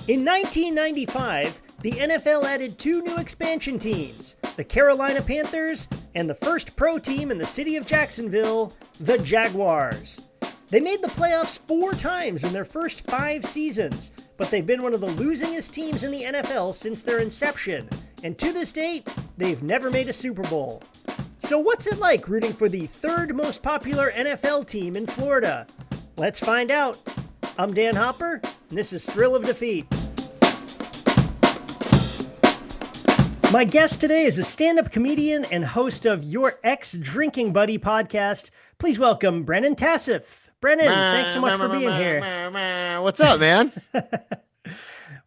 In 1995, the NFL added two new expansion teams, the Carolina Panthers and the first pro team in the city of Jacksonville, the Jaguars. They made the playoffs 4 times in their first 5 seasons, but they've been one of the losingest teams in the NFL since their inception, and to this date, they've never made a Super Bowl. So what's it like rooting for the third most popular NFL team in Florida? Let's find out. I'm Dan Hopper, and this is Thrill of Defeat. My guest today is a stand-up comedian and host of Your Ex-Drinking Buddy podcast. Please welcome Brennan Tasseff. Brennan, thanks so much for being here. What's up, man?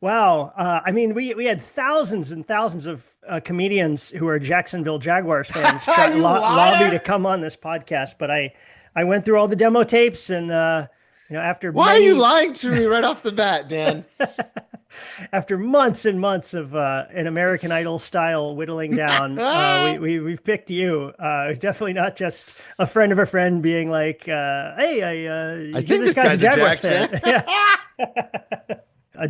Wow. We had thousands and thousands of comedians who are Jacksonville Jaguars fans try to lobby to come on this podcast, but I went through all the demo tapes and after Why are you lying to me right off the bat, Dan? After months and months of an American Idol style whittling down, we've picked you. Definitely not just a friend of a friend being like, "Hey, I think this guy's a Jaguars fan." A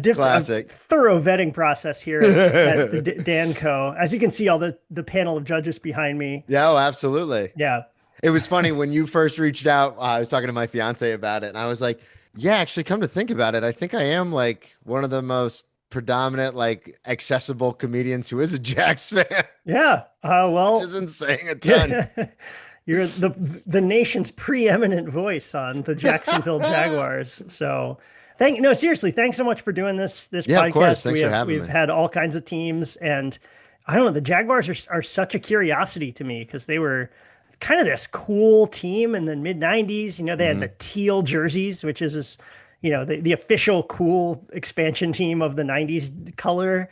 thorough vetting process here at Dan Co. As you can see, all the panel of judges behind me. Yeah, oh, absolutely. Yeah. It was funny when you first reached out. I was talking to my fiance about it, and I was like, yeah, actually, come to think about it, I think I am like one of the most predominant, like accessible comedians who is a Jags fan. Yeah. Which isn't saying a ton. You're the nation's preeminent voice on the Jacksonville Jaguars. So seriously, thanks so much for doing this podcast. Of course. Thanks for having me. We've had all kinds of teams, and I don't know, the Jaguars are such a curiosity to me because they were kind of this cool team in the mid 90s. They had the teal jerseys, which is this, the official cool expansion team of the 90s color.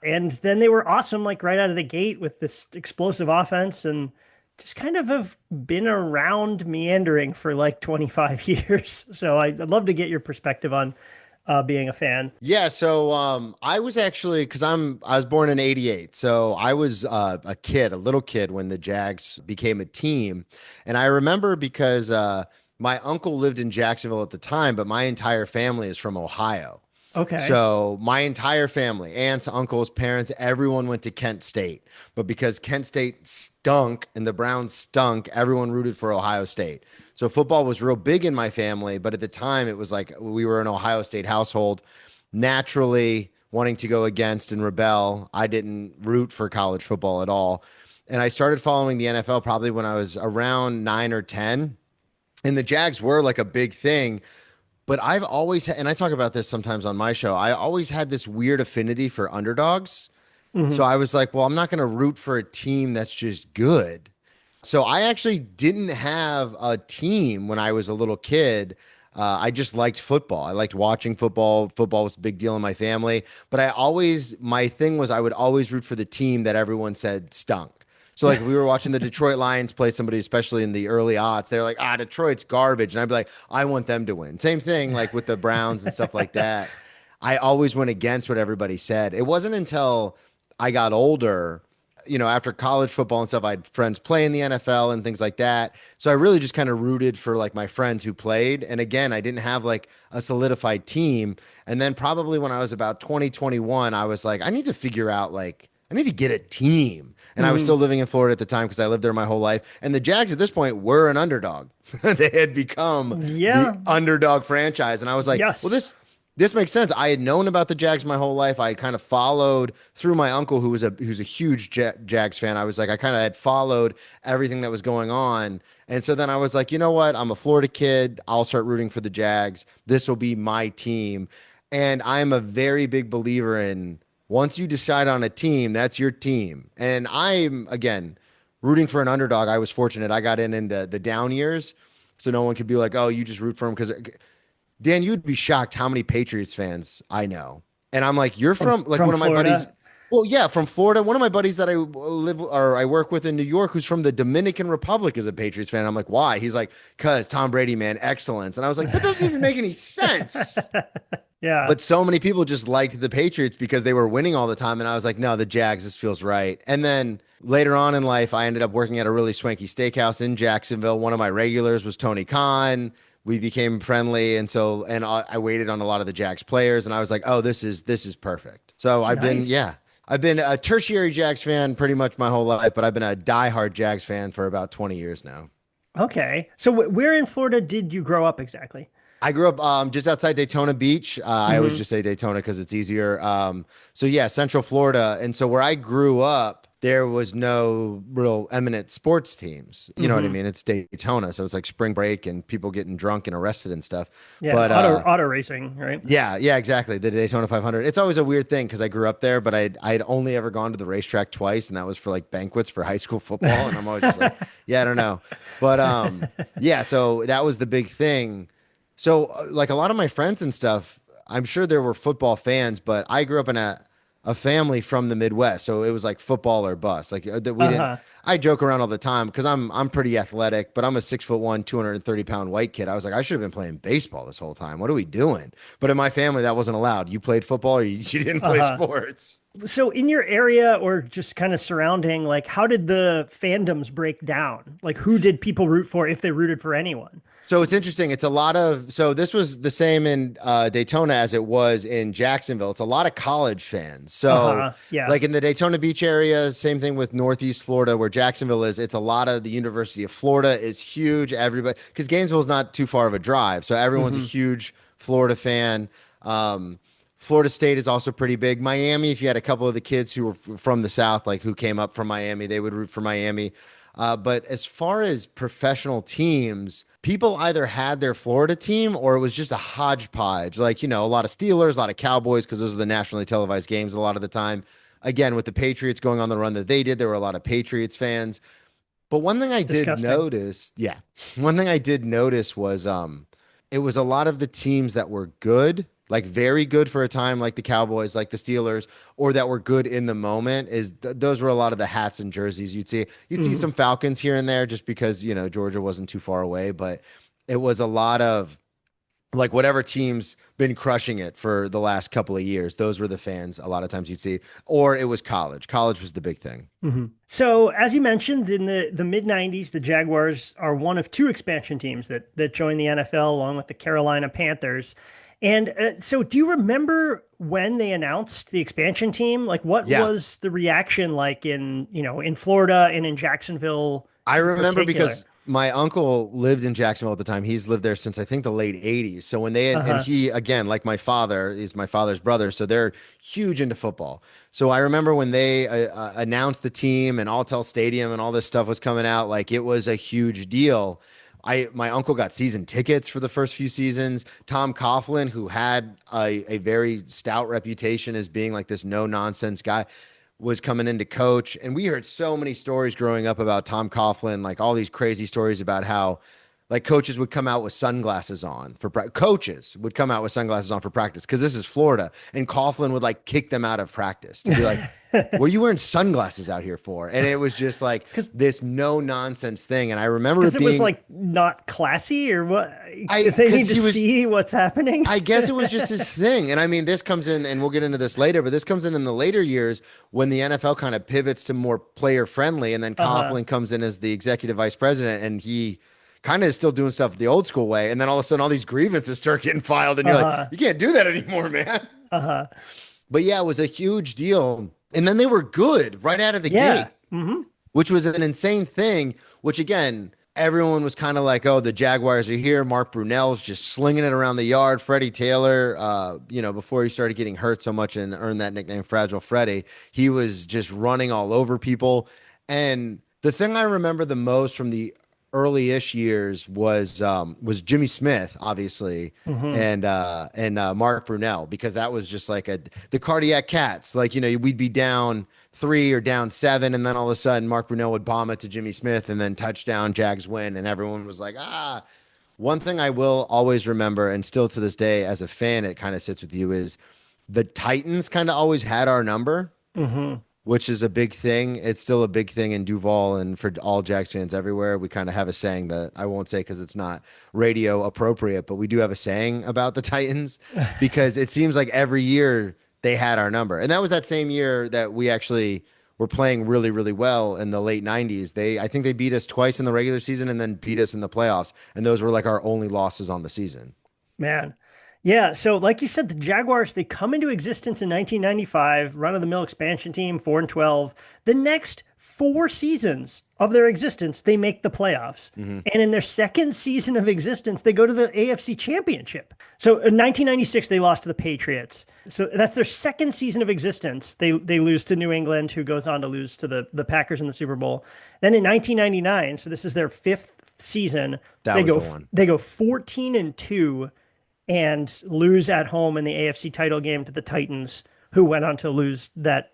And then they were awesome, like right out of the gate with this explosive offense, and just kind of have been around meandering for like 25 years. So I'd love to get your perspective on being a fan. Yeah. So I was actually, I was born in 88. So I was a little kid when the Jags became a team. And I remember because my uncle lived in Jacksonville at the time, but my entire family is from Ohio. Okay. So my entire family, aunts, uncles, parents, everyone went to Kent State. But because Kent State stunk and the Browns stunk, everyone rooted for Ohio State. So football was real big in my family. But at the time, it was like we were an Ohio State household. Naturally, wanting to go against and rebel, I didn't root for college football at all. And I started following the NFL probably when I was around 9 or 10. And the Jags were like a big thing. But I've always, and I talk about this sometimes on my show, I always had this weird affinity for underdogs. Mm-hmm. So I was like, well, I'm not going to root for a team that's just good. So I actually didn't have a team when I was a little kid. I just liked football. I liked watching football. Football was a big deal in my family. But my thing was I would always root for the team that everyone said stunk. So like we were watching the Detroit Lions play somebody, especially in the early aughts, they're like, Detroit's garbage. And I'd be like, I want them to win. Same thing like with the Browns and stuff like that. I always went against what everybody said. It wasn't until I got older, after college football and stuff, I had friends play in the NFL and things like that. So I really just kind of rooted for like my friends who played. And again, I didn't have like a solidified team. And then probably when I was about 2021, I was like, I need to figure out I need to get a team. And I was still living in Florida at the time because I lived there my whole life. And the Jags at this point were an underdog. They had become the underdog franchise. And I was like, well, this makes sense. I had known about the Jags my whole life. I had kind of followed through my uncle who's a huge Jags fan. I was like, I kind of had followed everything that was going on. And so then I was like, you know what? I'm a Florida kid. I'll start rooting for the Jags. This will be my team. And I'm a very big believer in once you decide on a team, that's your team. And I'm, again, rooting for an underdog. I was fortunate. I got in the down years, so no one could be like, oh, you just root for him. Because, Dan, you'd be shocked how many Patriots fans I know. And I'm like, you're from one of my buddies. Well, yeah, from Florida. One of my buddies that I work with in New York, who's from the Dominican Republic, is a Patriots fan. I'm like, why? He's like, because Tom Brady, man, excellence. And I was like, that doesn't even make any sense. Yeah. But so many people just liked the Patriots because they were winning all the time. And I was like, no, the Jags, this feels right. And then later on in life, I ended up working at a really swanky steakhouse in Jacksonville. One of my regulars was Tony Khan. we became friendly. And so, and I waited on a lot of the Jags players, and I was like, oh, this is perfect. So Nice. I've been a tertiary Jags fan pretty much my whole life, but I've been a diehard Jags fan for about 20 years now. Okay. So where in Florida did you grow up exactly? I grew up just outside Daytona Beach. I always Hmm. just say Daytona because it's easier. So yeah, Central Florida. And so where I grew up, there was no real eminent sports teams. You know what I Hmm. mean? It's Daytona, so it's like spring break and people getting drunk and arrested and stuff. Yeah, But auto racing, right? yeah, yeah, exactly. The Daytona 500. It's always a weird thing because I grew up there, but I'd only ever gone to the racetrack twice, and that was for like banquets for high school football. And I'm always just like, yeah, I don't know. But yeah, so that was the big thing. So like a lot of my friends and stuff, I'm sure there were football fans, but I grew up in a family from the Midwest, so it was like football or bust. Like that we didn't. Uh-huh. I joke around all the time because I'm pretty athletic, but I'm a 6'1", 230 pound white kid. I was like, I should have been playing baseball this whole time. What are we doing? But in my family, that wasn't allowed. You played football, or you didn't play Uh-huh. sports. So in your area or just kind of surrounding, like how did the fandoms break down? Like who did people root for if they rooted for anyone? So it's interesting. It's a lot of, so this was the same in Daytona as it was in Jacksonville. It's a lot of college fans. So, Uh-huh. Yeah. like in the Daytona Beach area, same thing with Northeast Florida, where Jacksonville is. It's a lot of the University of Florida is huge. Everybody, because Gainesville is not too far of a drive. So everyone's a Hmm. huge Florida fan. Florida State is also pretty big. Miami, if you had a couple of the kids who were from the South, like who came up from Miami, they would root for Miami. But as far as professional teams, people either had their Florida team or it was just a hodgepodge. Like, a lot of Steelers, a lot of Cowboys, because those are the nationally televised games a lot of the time. Again, with the Patriots going on the run that they did, there were a lot of Patriots fans. But one thing I did Disgusting. notice, yeah, one thing I did notice was it was a lot of the teams that were good, like very good for a time, like the Cowboys, like the Steelers, or that were good in the moment. Those were a lot of the hats and jerseys you'd see. You'd see Hmm. some Falcons here and there, just because Georgia wasn't too far away, but it was a lot of like whatever team's been crushing it for the last couple of years. Those were the fans. A lot of times you'd see, or it was college. College was the big thing. Hmm. So as you mentioned, in the mid 90s, the Jaguars are one of two expansion teams that joined the NFL along with the Carolina Panthers. And so do you remember when they announced the expansion team? Like what Yeah. was the reaction like in Florida and in Jacksonville I in remember particular? because my uncle lived in Jacksonville at the time. He's lived there since I think the late 80s. So when they had, and Uh-huh. he, again, like my father, is my father's brother. So they're huge into football. So I remember when they announced the team and Alltel Stadium and all this stuff was coming out, like it was a huge deal. My uncle got season tickets for the first few seasons. Tom Coughlin, who had a very stout reputation as being like this no nonsense guy, was coming in to coach. And we heard so many stories growing up about Tom Coughlin, like all these crazy stories about how like coaches would come out with sunglasses on for coaches would come out with sunglasses on for practice because this is Florida, and Coughlin would like kick them out of practice to be like, what are you wearing sunglasses out here for? And it was just like this no nonsense thing. And I remember Because it it was being like not classy or what? I They need because to he was see what's happening. I guess it was just his thing. And I mean, this comes in, and we'll get into this later, but this comes in the later years when the NFL kind of pivots to more player friendly. And then Uh-huh. Coughlin comes in as the executive vice president, and he kind of is still doing stuff the old school way. And then all of a sudden, all these grievances start getting filed, and you're like, Uh-huh. you can't do that anymore, man. Uh-huh. But yeah, it was a huge deal. And then they were good right out of the Yeah. gate, Hmm. which was an insane thing, which again, everyone was kind of like, oh, the Jaguars are here. Mark Brunell's just slinging it around the yard. Freddie Taylor, before he started getting hurt so much and earned that nickname Fragile Freddie, he was just running all over people. And the thing I remember the most from the early-ish years was Jimmy Smith, obviously, Hmm. and Mark Brunell, because that was just like the cardiac cats. Like, we'd be down three or down seven, and then all of a sudden Mark Brunell would bomb it to Jimmy Smith, and then touchdown, Jags win, and everyone was like, ah. One thing I will always remember, and still to this day as a fan, it kind of sits with you, is the Titans kind of always had our number, Hmm. which is a big thing. It's still a big thing in Duval and for all Jags fans everywhere. We kind of have a saying that I won't say because it's not radio appropriate, but we do have a saying about the Titans because it seems like every year they had our number. And that was that same year that we actually were playing really, really well in the late 90s. I think they beat us twice in the regular season and then beat us in the playoffs. And those were like our only losses on the season. Man. Yeah, so like you said, the Jaguars, they come into existence in 1995, run-of-the-mill expansion team, 4 and 12. The next 4 seasons of their existence, they make the playoffs. And in their second season of existence, they go to the AFC Championship. So in 1996, they lost to the Patriots. So that's their second season of existence. They lose to New England, who goes on to lose to the Packers in the Super Bowl. Then in 1999, so this is their fifth season, That they was go the one. they go 14-2 and lose at home in the AFC title game to the Titans, who went on to lose that,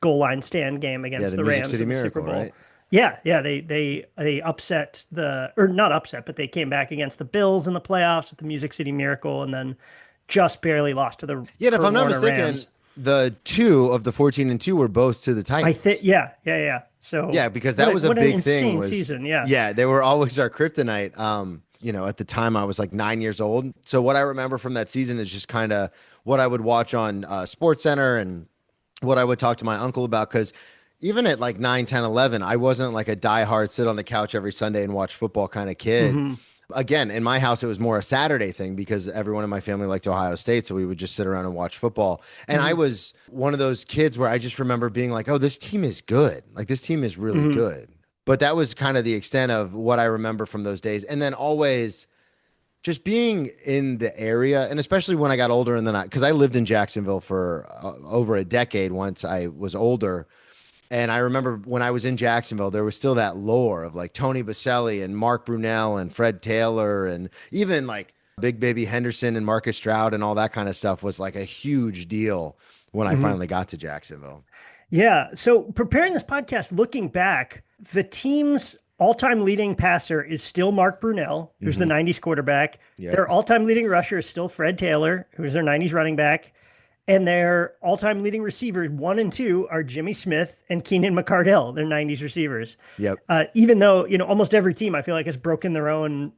goal line stand game Yeah, against the the Music Rams City in the Super Miracle, Bowl. right? Yeah, they upset or not upset, but they came back against the Bills in the playoffs with the Music City Miracle, and then just barely lost to the Yeah, and if Kurt I'm not Warner mistaken, Rams. the two of the 14-2 were both to the I think, Titans. yeah. So Yeah, because that was a what an big thing insane was, season. Yeah. yeah, they were always our kryptonite. At the time I was like 9 years old. So what I remember from that season is just kind of what I would watch on Sports Center and what I would talk to my uncle about. Because even at like 9, 10, 11, I wasn't like a diehard sit on the couch every Sunday and watch football kind of kid. Hmm. Again, in my house, it was more a Saturday thing because everyone in my family liked Ohio State. So we would just sit around and watch football. And I Hmm. was one of those kids where I just remember being like, oh, this team is good. Like, this team is really Hmm. good. But that was kind of the extent of what I remember from those days. And then always just being in the area, and especially when I got older, and then because I lived in Jacksonville for over a decade once I was older. And I remember when I was in Jacksonville, there was still that lore of like Tony Baselli and Mark Brunell and Fred Taylor, and even like Big Baby Henderson and Marcus Stroud and all that kind of stuff was like a huge deal when I Hmm. finally got to Jacksonville. Yeah. So preparing this podcast, looking back, the team's all-time leading passer is still Mark Brunell, who's the Hmm. 90s quarterback. Yep. Their all-time leading rusher is still Fred Taylor, who's their 90s running back. And their all-time leading receivers, 1 and 2, are Jimmy Smith and Keenan McCardell, their 90s receivers. Yep. Even though, almost every team I feel like has broken their own,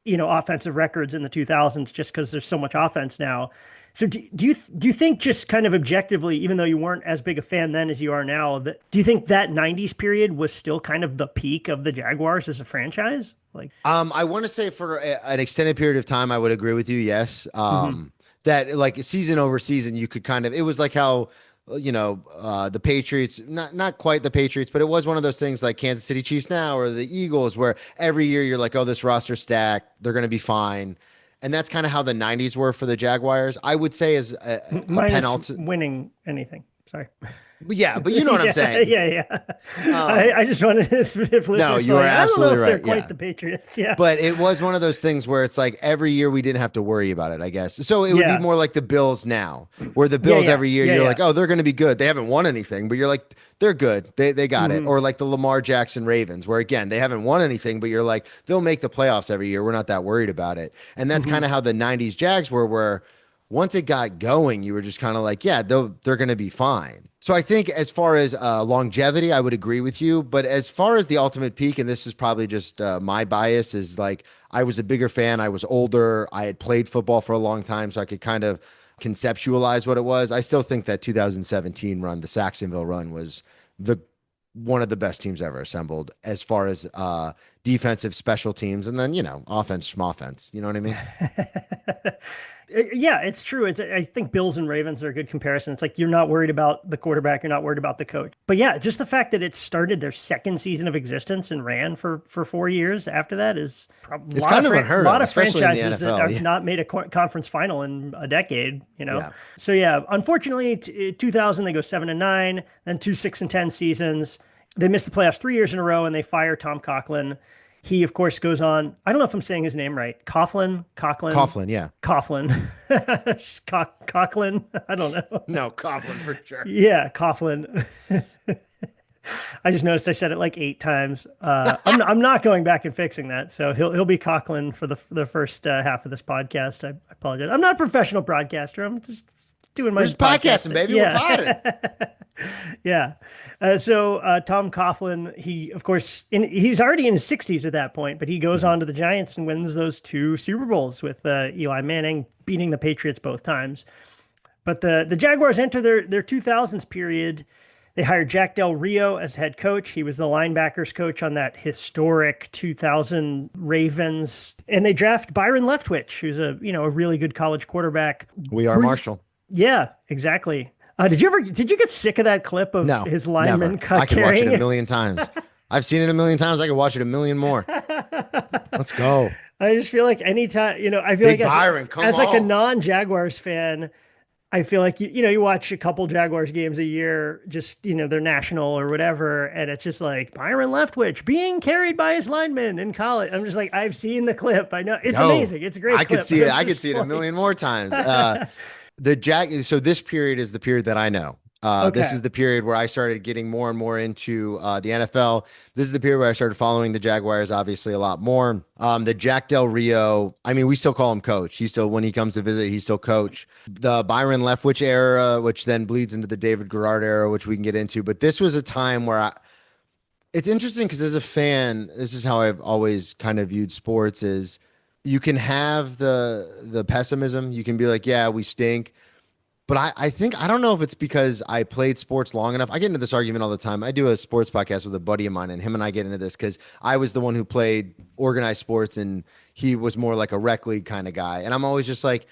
offensive records in the 2000s just because there's so much offense now. So do you think, just kind of objectively, even though you weren't as big a fan then as you are now, do you think that 90s period was still kind of the peak of the Jaguars as a franchise? Like, I want to say for an extended period of time, I would agree with you. Yes. mhm, That like season over season, you could kind of, it was like how, the Patriots, not quite the Patriots, but it was one of those things like Kansas City Chiefs now or the Eagles, where every year you're like, oh, this roster stacked, they're going to be fine. And that's kind of how the 90s were for the Jaguars. I would say as a minus penalty. winning anything. Sorry. But yeah, but you know what I'm Yeah, saying. yeah. Um, I just wanted to, if no, listeners you are are like, I don't know absolutely if they're right. quite Yeah. the Patriots. Yeah. But it was one of those things where it's like every year we didn't have to worry about it, I guess. So it would be Yeah. more like the Bills now, where the Yeah, Bills yeah. every year Yeah, you're yeah. like, oh, they're going to be good. They haven't won anything, but you're like, they're good. They got it. Hmm. Or like the Lamar Jackson Ravens, where again, they haven't won anything, but you're like, they'll make the playoffs every year. We're not that worried about it. And that's Hmm. kind of how the 90s Jags were, where once it got going, you were just kind of like, yeah, they're going to be fine. So I think as far as longevity, I would agree with you. But as far as the ultimate peak, and this is probably just my bias, is like I was a bigger fan. I was older. I had played football for a long time, so I could kind of conceptualize what it was. I still think that 2017 run, the Saxonville run, was the one of the best teams ever assembled as far as defensive special teams, and then offense, schmoffense. You know what I mean? Yeah, it's true. I think Bills and Ravens are a good comparison. It's like you're not worried about the quarterback, you're not worried about the coach. But yeah, just the fact that it started their second season of existence and ran for 4 years after that is probably It's kind of unheard lot of, of especially in the franchises that NFL. have Yeah. not made a conference final in a decade. Yeah. So yeah, unfortunately, 2000 they go 7-9, then 2 6-10 seasons. They missed the playoffs 3 years in a row, and they fire Tom Coughlin. He, of course, goes on. I don't know if I'm saying his name right. Coughlin. Coughlin, yeah. Coughlin. Coughlin. I don't know. No, Coughlin for sure. Yeah, Coughlin. I just noticed I said it like 8 times. I'm not going back and fixing that. So he'll be Coughlin for the first half of this podcast. I apologize. I'm not a professional broadcaster. I'm just doing my We're just podcasting, baby. We're potting. Yeah. So Tom Coughlin, he, of course, he's already in his 60s at that point, but he goes on to the Giants and wins those 2 Super Bowls with Eli Manning, beating the Patriots both times. But the Jaguars enter their 2000s period. They hired Jack Del Rio as head coach. He was the linebackers coach on that historic 2000 Ravens. And they draft Byron Leftwich, who's a really good college quarterback. We are Marshall. Yeah, exactly. Did you get sick of that clip of No, his lineman never. I could watch carrying it a million times. I've seen it a million times. I could watch it a million more. Let's go. I just feel like anytime, I feel Big like Byron, come as like a on. non-Jaguars fan, I feel like you watch a couple Jaguars games a year, just they're national or whatever, and it's just like Byron Leftwich being carried by his lineman in college. I'm just like, I've seen the clip. I know it's amazing. It's a great I clip. could see it. I could see it a million more times. So this period is the period that I know. This Okay. is the period where I started getting more and more into the NFL. This is the period where I started following the Jaguars, obviously a lot more. The Jack Del Rio, I mean, we still call him coach. He's still, when he comes to visit, he's still coach. The Byron Leftwich era, which then bleeds into the David Garrard era, which we can get into. But this was a time where it's interesting because as a fan, this is how I've always kind of viewed sports is you can have the pessimism. You can be like, yeah, we stink. But I think, I don't know if it's because I played sports long enough. I get into this argument all the time. I do a sports podcast with a buddy of mine, and him and I get into this because I was the one who played organized sports, and he was more like a rec league kind of guy. And I'm always just like,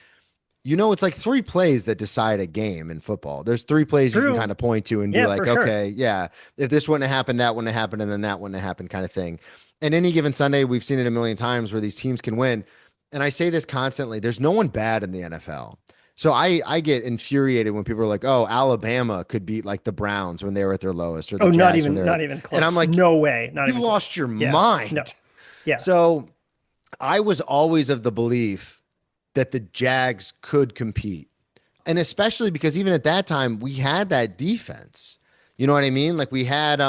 it's like three plays that decide a game in football. There's three plays you can kind of point to and be like, okay, yeah, if this wouldn't have happened, that wouldn't have happened, and then that wouldn't have happened kind of thing. And any given Sunday, we've seen it a million times where these teams can win. And I say this constantly, there's no one bad in the NFL. So I get infuriated when people are like, "Oh, Alabama could beat like the Browns when they were at their lowest, or the Jags not even close." And I'm like, no way, not you even lost close. your Yeah. mind. No. Yeah. So I was always of the belief that the Jags could compete, and especially because even at that time we had that defense. You know what I mean? Like we had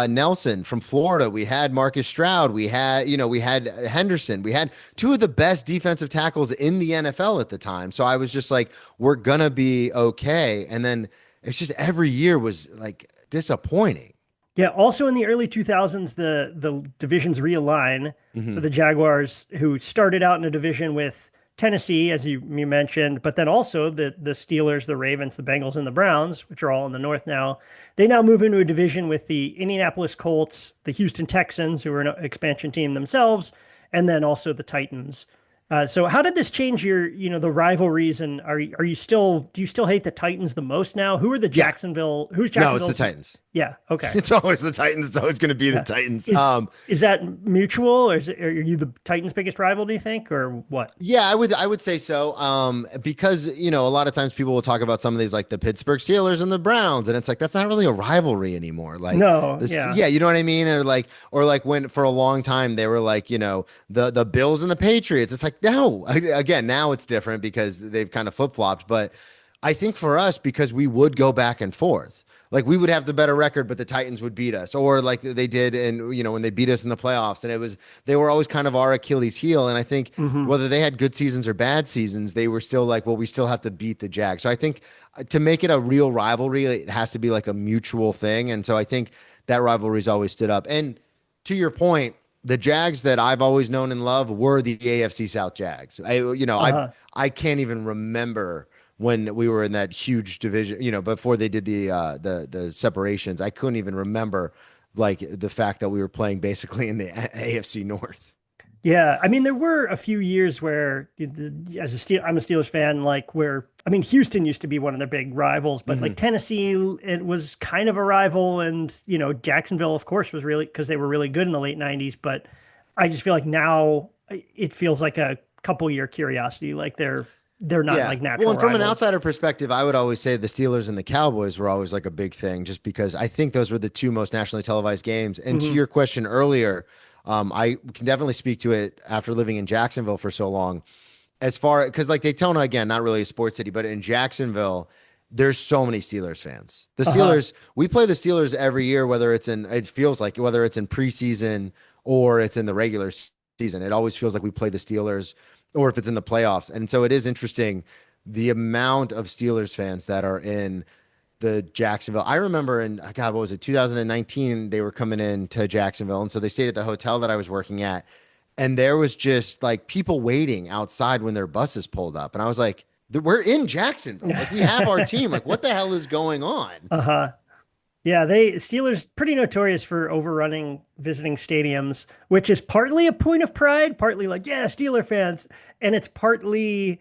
Nelson from Florida. We had Marcus Stroud. We had Henderson. We had two of the best defensive tackles in the NFL at the time. So I was just like, we're going to be okay. And then it's just every year was like disappointing. Yeah. Also in the early 2000s, the divisions realign. Mm-hmm. So the Jaguars, who started out in a division with Tennessee, as you mentioned, but then also the Steelers, the Ravens, the Bengals, and the Browns, which are all in the North now. They now move into a division with the Indianapolis Colts, the Houston Texans, who are an expansion team themselves, and then also the Titans. So how did this change the rivalries, and do you still hate the Titans the most now? Who are the Jacksonville? Who's Jacksonville? No, it's the Titans. Yeah. Okay. It's always the Titans. It's always going to be the Titans. Is that mutual, or are you the Titans' biggest rival, do you think, or what? Yeah, I would say so. Because, a lot of times people will talk about some of these like the Pittsburgh Steelers and the Browns, and it's like, that's not really a rivalry anymore. Like, no, yeah, you know what I mean? Or like when for a long time they were like, the Bills and the Patriots. It's like, no, again, now it's different because they've kind of flip-flopped. But I think for us, because we would go back and forth. Like we would have the better record, but the Titans would beat us, or like they did, and when they beat us in the playoffs, and they were always kind of our Achilles heel. And I think whether they had good seasons or bad seasons, they were still like, well, we still have to beat the Jags. So I think to make it a real rivalry, it has to be like a mutual thing. And so I think that rivalry's always stood up. And to your point, the Jags that I've always known and loved were the AFC South Jags. I can't even remember when we were in that huge division, before they did the separations. I couldn't even remember like the fact that we were playing basically in the AFC North. Yeah, I mean, there were a few years where, I'm a Steelers fan, like Houston used to be one of their big rivals, but like Tennessee, it was kind of a rival, and Jacksonville, of course, was really, because they were really good in the late '90s. But I just feel like now it feels like a couple year curiosity, like they're not like natural. Well, and from rivals. an outsider perspective, I would always say the Steelers and the Cowboys were always like a big thing, just because I think those were the two most nationally televised games. And to your question earlier, I can definitely speak to it after living in Jacksonville for so long. As far because like Daytona, again, not really a sports city, but in Jacksonville, there's so many Steelers fans. The Steelers, we play the Steelers every year, whether it's in preseason or it's in the regular season. It always feels like we play the Steelers, or if it's in the playoffs. And so it is interesting the amount of Steelers fans that are in the Jacksonville. I remember what was it, 2019, they were coming in to Jacksonville. And so they stayed at the hotel that I was working at. And there was just like people waiting outside when their buses pulled up. And I was like, we're in Jacksonville. Like we have our team. Like what the hell is going on? Yeah, they Steelers pretty notorious for overrunning visiting stadiums, which is partly a point of pride, partly like, yeah, Steeler fans, and it's partly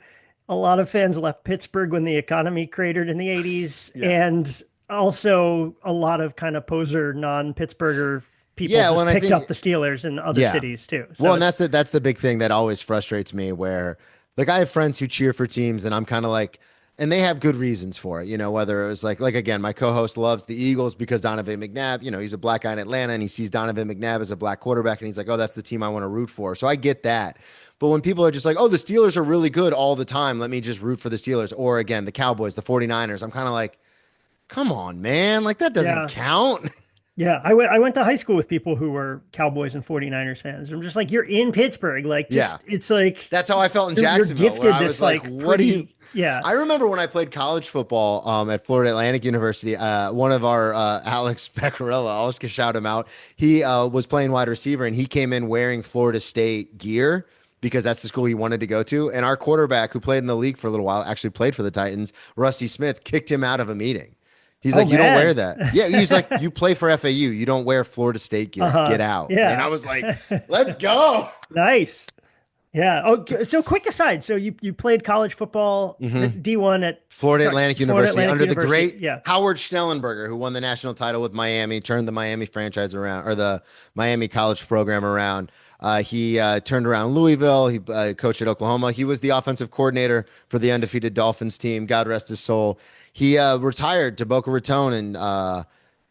a lot of fans left Pittsburgh when the economy cratered in the 80s, Yeah. and also a lot of kind of poser non-Pittsburgher people Yeah, well, just and I picked think up the Steelers in other yeah. cities too. Well, So and it's that's the big thing that always frustrates me where like I have friends who cheer for teams and I'm kind of like and they have good reasons for it, whether it was like again, my co-host loves the Eagles because Donovan McNabb, he's a black guy in Atlanta and he sees Donovan McNabb as a black quarterback and he's like, "Oh, that's the team I want to root for." So I get that. But when people are just like, "Oh, the Steelers are really good all the time. Let me just root for the Steelers." Or again, the Cowboys, the 49ers. I'm kind of like, "Come on, man. Like that doesn't yeah. count." Yeah, I went to high school with people who were Cowboys and 49ers fans. I'm just like, you're in Pittsburgh. Like, Yeah. just it's like That's how I felt in you're Jacksonville, where gifted I was this like, like "What do you?" pretty, yeah. I remember when I played college football at Florida Atlantic University. One of our Alex Pecorella, I'll just shout him out. He was playing wide receiver, and he came in wearing Florida State gear because that's the school he wanted to go to. And our quarterback, who played in the league for a little while, actually played for the Titans. Rusty Smith kicked him out of a meeting. He's Oh like, "You don't wear man. that." Yeah, he's like, "You play for FAU. You don't wear Florida State gear. Uh-huh. Get out." And I Yeah. was like, "Let's go." Nice. Yeah. Oh, so quick aside. So you played college football D1 at Florida Atlantic Florida University Atlantic under the University. great Yeah. Howard Schnellenberger, who won the national title with Miami, turned the Miami franchise around, or the Miami college program around. He turned around Louisville. He coached at Oklahoma. He was the offensive coordinator for the undefeated Dolphins team. God rest his soul. He retired to Boca Raton and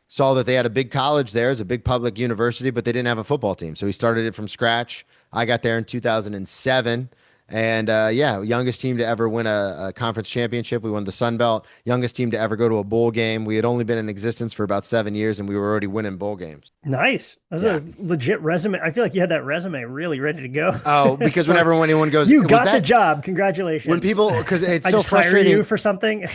saw that they had a big college there, as a big public university, but they didn't have a football team. So he started it from scratch. I got there in 2007. And yeah, youngest team to ever win a conference championship. We won the Sun Belt. Youngest team to ever go to a bowl game. We had only been in existence for about 7 years, and we were already winning bowl games. Nice. That's Yeah. a legit resume. I feel like you had that resume really ready to go. Oh, because Like, whenever anyone goes, you was got the that job. when Congratulations. people, because it's I so just hire you frustrating. for something.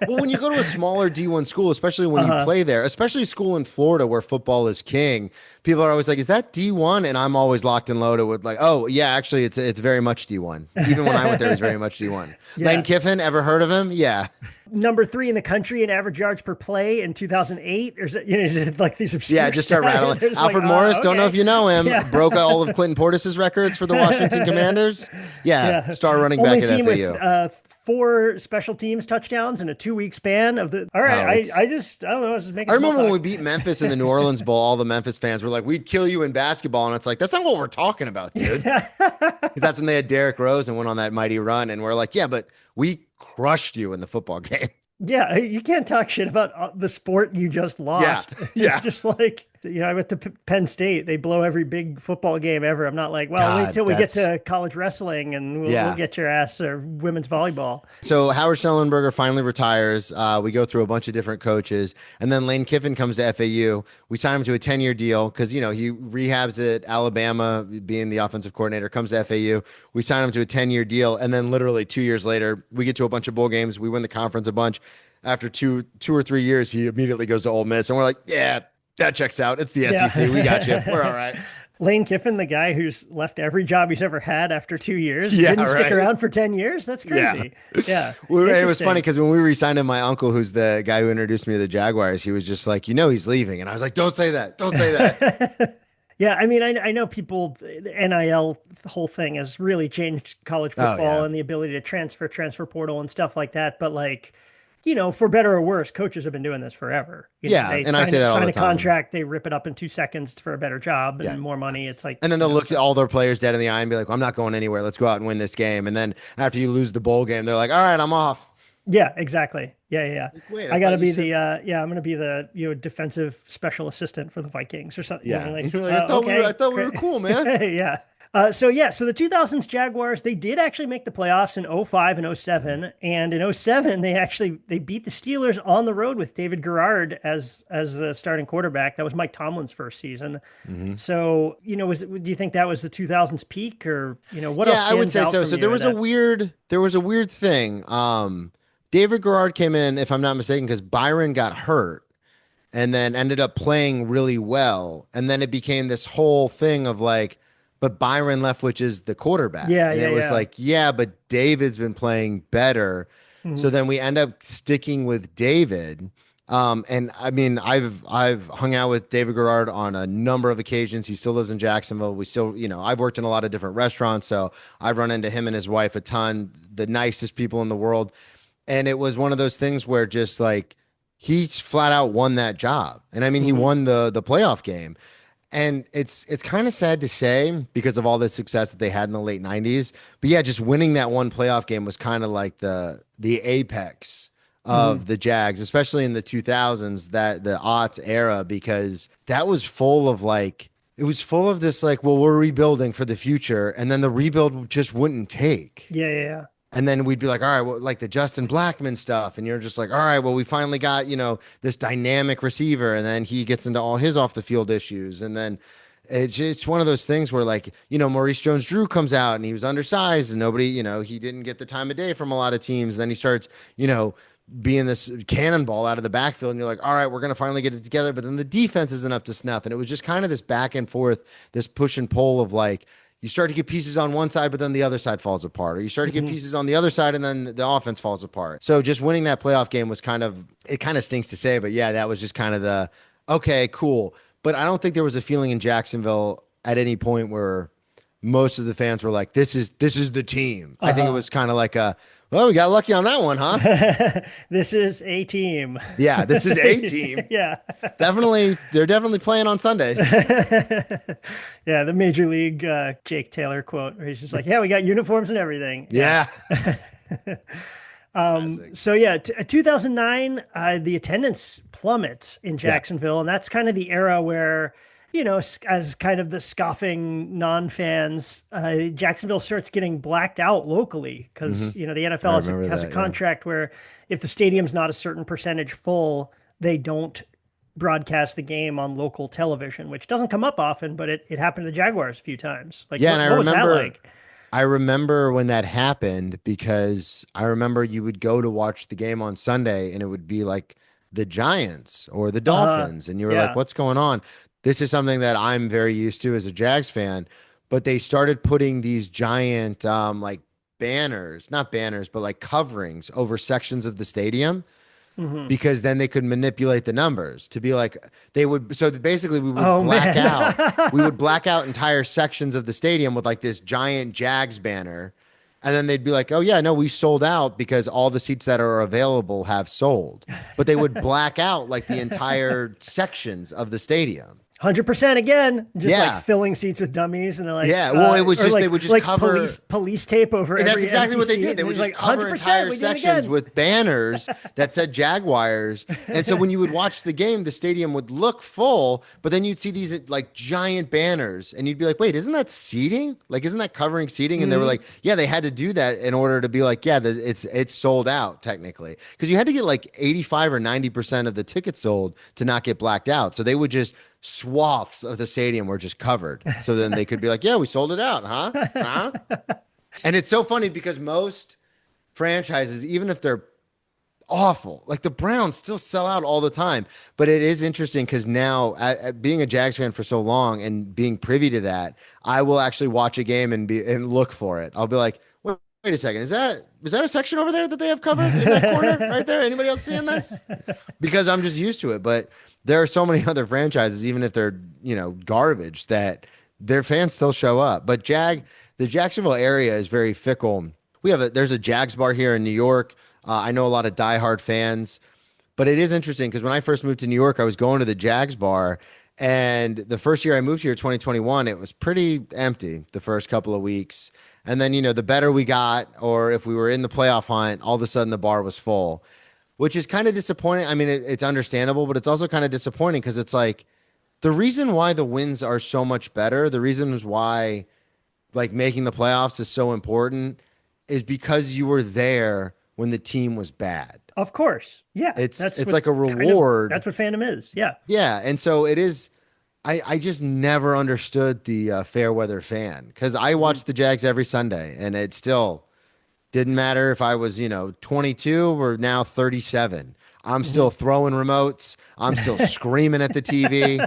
Well, when you go to a smaller D1 school, especially when you Uh-huh. play there, especially school in Florida where football is king, people are always like, "Is that D1?" And I'm always locked and loaded with like, "Oh, yeah, actually it's very much D1." Even when I went there, it was very much D1. Lane Yeah. Kiffin, ever heard of him? Yeah. Number three in the country in average yards per play in 2008. Or is it, is it like these obscure Yeah, just start stats? rattling. They're just Alfred like, Morris, don't know okay. if you know him, Yeah. broke all of Clinton Portis's records for the Washington Commanders. Yeah, Yeah. star running Only back at team with FAU. four special teams touchdowns in a 2 week span of the. All right. Oh, I don't know. I was just making I small remember when we talk. beat Memphis in the New Orleans Bowl, all the Memphis fans were like, "We'd kill you in basketball." And it's like, that's not what we're talking about, dude. Because that's when they had Derrick Rose and went on that mighty run. And we're like, yeah, but we crushed you in the football game. Yeah, you can't talk shit about the sport you just Yeah. lost. Yeah. Just like, I went to Penn State. They blow every big football game ever. I'm not like, well, wait God, till we get that's to college wrestling and we'll yeah. get your ass, or women's volleyball. So Howard Schnellenberger finally retires. We go through a bunch of different coaches, and then Lane Kiffin comes to FAU. We sign him to a 10-year deal because he rehabs at Alabama, being the offensive coordinator. Comes to FAU. We sign him to a 10-year deal, and then literally 2 years later, we get to a bunch of bowl games. We win the conference a bunch. After two or 3 years, he immediately goes to Ole Miss, and we're like, yeah, that checks out. It's the SEC. We got you. We're all right. Lane Kiffin, the guy who's left every job he's ever had after 2 years, Yeah, didn't stick right. around for 10 years. That's crazy. Yeah. Well, it was Interesting. funny because when we re-signed him, my uncle, who's the guy who introduced me to the Jaguars, he was just like, he's leaving. And I was like, don't say that. Don't say that. Yeah, I mean, I know people, the NIL, the whole thing has really changed college Oh, football yeah. and the ability to transfer portal and stuff like that. But like, for better or worse, coaches have been doing this forever. Yeah, They and I say that all sign the a time. contract, they rip it up in 2 seconds for a better job and Yeah. more money. It's like, And then they'll look at all their players dead in the eye and be like, well, I'm not going anywhere. Let's go out and win this game. And then after you lose the bowl game, they're like, all right, I'm off. yeah, exactly. Yeah. Wait, I got to thought be you said- I'm going to be the, defensive special assistant for the Vikings or something. Yeah. Like, You're like, I thought okay, I thought we were great. cool, man. Yeah. So the 2000s Jaguars, they did actually make the playoffs in '05 and '07, and in '07 they beat the Steelers on the road with David Garrard as the starting quarterback. That was Mike Tomlin's first season. Mhm. So, do you think that was the 2000s peak, or what else Yeah, I would stands say out so. from So you there in was that? a weird thing. David Garrard came in, if I'm not mistaken, because Byron got hurt and then ended up playing really well. And then it became this whole thing of like, but Byron left, which is the quarterback. Yeah, And yeah, it was yeah. like, yeah, but David's been playing better. So Mhm. then we end up sticking with David. And I mean, I've hung out with David Garrard on a number of occasions. He still lives in Jacksonville. We still, I've worked in a lot of different restaurants, so I've run into him and his wife a ton, the nicest people in the world. And it was one of those things where just like he's flat out won that job. And I mean, he Hmm. won the playoff game. And it's kind of sad to say because of all the success that they had in the late 90s. But yeah, just winning that one playoff game was kind of like the apex Hmm. of the Jags, especially in the 2000s, that the aughts era, because that was full of like it was full of this like, well, we're rebuilding for the future, and then the rebuild just wouldn't take. Yeah, yeah, yeah. And then we'd be like, all right, well, like the Justin Blackman stuff. And you're just like, all right, well, we finally got, this dynamic receiver. And then he gets into all his off the field issues. And then it's one of those things where, like, Maurice Jones Drew comes out and he was undersized and nobody, he didn't get the time of day from a lot of teams. And then he starts, being this cannonball out of the backfield. And you're like, all right, we're going to finally get it together. But then the defense isn't up to snuff. And it was just kind of this back and forth, this push and pull of like, you start to get pieces on one side, but then the other side falls apart, or you start to get Hmm. pieces on the other side, and then the offense falls apart. So just winning that playoff game was it kind of stinks to say, but yeah, that was just kind of okay, cool. But I don't think there was a feeling in Jacksonville at any point where most of the fans were like, this is the team. I think it Uh-huh. was kind of like well, we got lucky on that one, huh? This is a team. Yeah, this is a team. Yeah. They're definitely playing on Sundays. Yeah, the Major League Jake Taylor quote, where he's just like, "Yeah, we got uniforms and everything." Yeah. Yeah. Classic. So yeah, 2009, the attendance plummets in Yeah. Jacksonville, and that's kind of the era where, as kind of the scoffing non-fans, Jacksonville starts getting blacked out locally Hmm. because the I NFL remember has a that. Yeah. contract where if the stadium's not a certain percentage full, they don't broadcast the game on local television, which doesn't come up often, but it happened to the Jaguars a few times. Like, Yeah, and what was that like? I remember when that happened because I remember you would go to watch the game on Sunday and it would be like the Giants or the Uh, Dolphins and you were like, yeah. what's going on? This is something that I'm very used to as a Jags fan, but they started putting these giant like banners, not banners, but like coverings over sections of the stadium Hmm. because then they could manipulate the numbers to be like basically Oh man. we would black out entire sections of the stadium with like this giant Jags banner, and then they'd be like, oh yeah, no, we sold out because all the seats that are available have sold, but they would black out like the entire sections of the stadium. 100% again, just like Yeah. filling seats with dummies, and they're like, Yeah, well, it was or just like they would just like cover. police tape over And that's every exactly empty what they seat, did. They and would it's just like cover 100%, entire we did it sections again. with banners that said Jaguars. And so when you would watch the game, the stadium would look full, but then you'd see these like giant banners and you'd be like, wait, isn't that seating? Like, isn't that covering seating? And they were Hmm. like, yeah, they had to do that in order to be like, yeah, it's sold out technically. Because you had to get like 85 or 90% of the tickets sold to not get blacked out. So they would just swaths of the stadium were just covered. So then they could be like, yeah, we sold it out, huh? Huh? And it's so funny because most franchises, even if they're awful, like the Browns still sell out all the time. But it is interesting because now, being a Jags fan for so long and being privy to that, I will actually watch a game and look for it. I'll be like, wait a second, is that a section over there that they have covered in that corner right there? Anybody else seeing this? Because I'm just used to it. But there are so many other franchises, even if they're garbage, that their fans still show up. But the Jacksonville area is very fickle. There's a Jags bar here in New York. I know a lot of diehard fans, but it is interesting because when I first moved to New York, I was going to the Jags bar, and the first year I moved here, 2021, it was pretty empty the first couple of weeks. And then, the better we got, or if we were in the playoff hunt, all of a sudden the bar was full, which is kind of disappointing. I mean, it's understandable, but it's also kind of disappointing because it's like the reason why the wins are so much better, the reasons why like making the playoffs is so important is because you were there when the team was bad. Of course, yeah, It's like a reward. that's what fandom is. Yeah. Yeah, and so it is. I just never understood the fair weather fan because I Mhm. watched the Jags every Sunday, and it still didn't matter if I was 22 or now 37. I'm still Mhm. throwing remotes. I'm still screaming at the TV.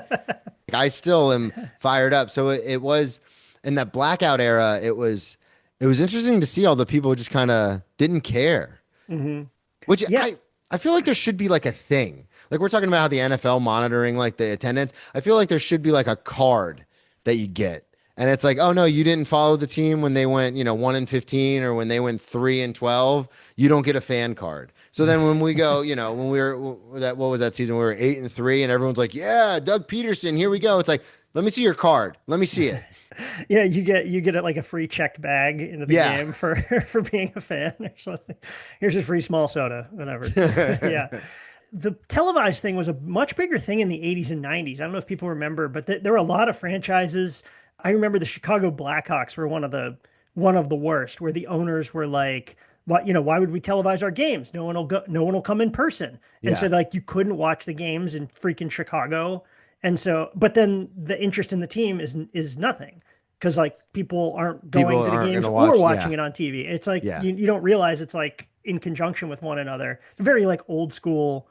I still am fired up. So it was in that blackout era. It was interesting to see all the people who just kind of didn't care. Mhm. Which Yeah. I feel like there should be like a thing. Like we're talking about how the NFL monitoring like the attendance. I feel like there should be like a card that you get. And it's like, oh no, you didn't follow the team when they went, 1-15 or when they went 3-12. You don't get a fan card. So then when we go, when we were what was that season? We were 8-3, and everyone's like, yeah, Doug Peterson, here we go. It's like, let me see your card. Let me see it. Yeah, you get it like a free checked bag into the game for for being a fan or something. Here's a free small soda, whatever. Yeah. The televised thing was a much bigger thing in the 80s and 90s. I don't know if people remember, but there were a lot of franchises. I remember the Chicago Blackhawks were one of the worst, where the owners were like, "What, why would we televise our games? No one will go, no one will come in person." And so Yeah. like you couldn't watch the games in freaking Chicago. And so, but then the interest in the team is nothing, because like people aren't going People to the aren't games gonna or watch. watching Yeah. it on TV. It's like Yeah. you don't realize it's like in conjunction with one another. Very like old school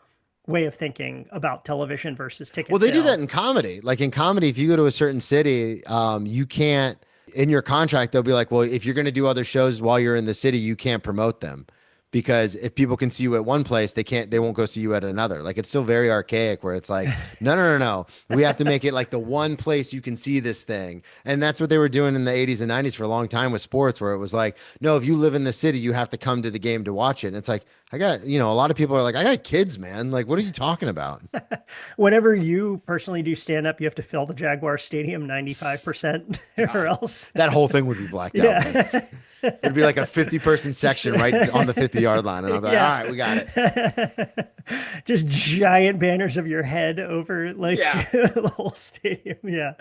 way of thinking about television versus Well, ticket they do that sales. in comedy. Like in comedy, if you go to a certain city, you can't, in your contract, they'll be like, well, if you're going to do other shows while you're in the city, you can't promote them. Because if people can see you at one place, they won't go see you at another. Like it's still very archaic where it's like, no, no, no, no. We have to make it like the one place you can see this thing. And that's what they were doing in the 80s and 90s for a long time with sports, where it was like, no, if you live in the city, you have to come to the game to watch it. And it's like, a lot of people are like, I got kids, man. Like, what are you talking about? Whenever you personally do stand up, you have to fill the Jaguar Stadium 95% or God, else. that whole thing would be blacked out, man. Yeah. It'd be like a 50-person section right on the 50-yard line. And I'll be like, all Yeah. right, we got it. Just giant banners of your head over like Yeah. the whole stadium. Yeah.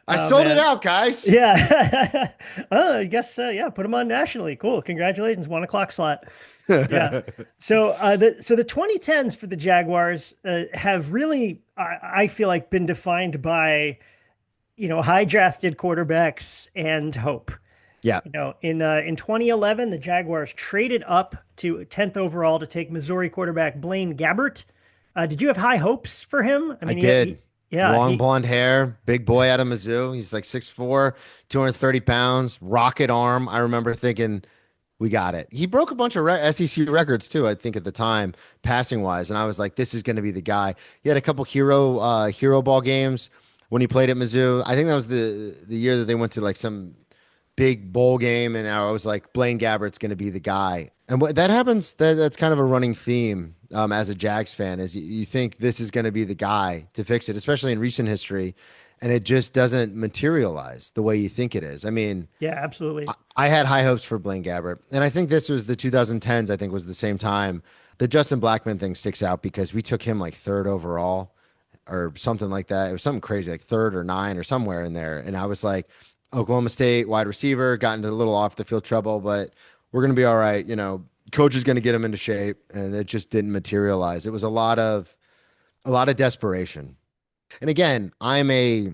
I Oh, sold it man. out, guys. Yeah. Oh, I guess, yeah, put them on nationally. Cool. Congratulations. 1 o'clock slot. Yeah. So the 2010s for the Jaguars have really, I feel like, been defined by, high drafted quarterbacks and hope. Yeah. In 2011, the Jaguars traded up to 10th overall to take Missouri quarterback Blaine Gabbert. Did you have high hopes for him? I I mean, did. yeah, Long blonde hair, big boy out of Mizzou. He's like 6'4", 230 pounds, rocket arm. I remember thinking, we got it. He broke a bunch of SEC records too, I think at the time, passing wise. And I was like, this is going to be the guy. He had a couple hero ball games when he played at Mizzou. I think that was the year that they went to like some big bowl game, and I was like, Blaine Gabbert's going to be the guy. And what that happens, that's kind of a running theme as a Jags fan, is you think this is going to be the guy to fix it, especially in recent history, and it just doesn't materialize the way you think it is. I mean, yeah, absolutely. I had high hopes for Blaine Gabbert, and I think this was the 2010s. I think was the same time. The Justin Blackman thing sticks out because we took him like third overall or something like that. It was something crazy, like third or nine or somewhere in there. And I was like, Oklahoma State wide receiver, got into a little off the field trouble, but we're going to be all right. Coach is going to get him into shape, and it just didn't materialize. It was a lot of desperation. And again, I'm a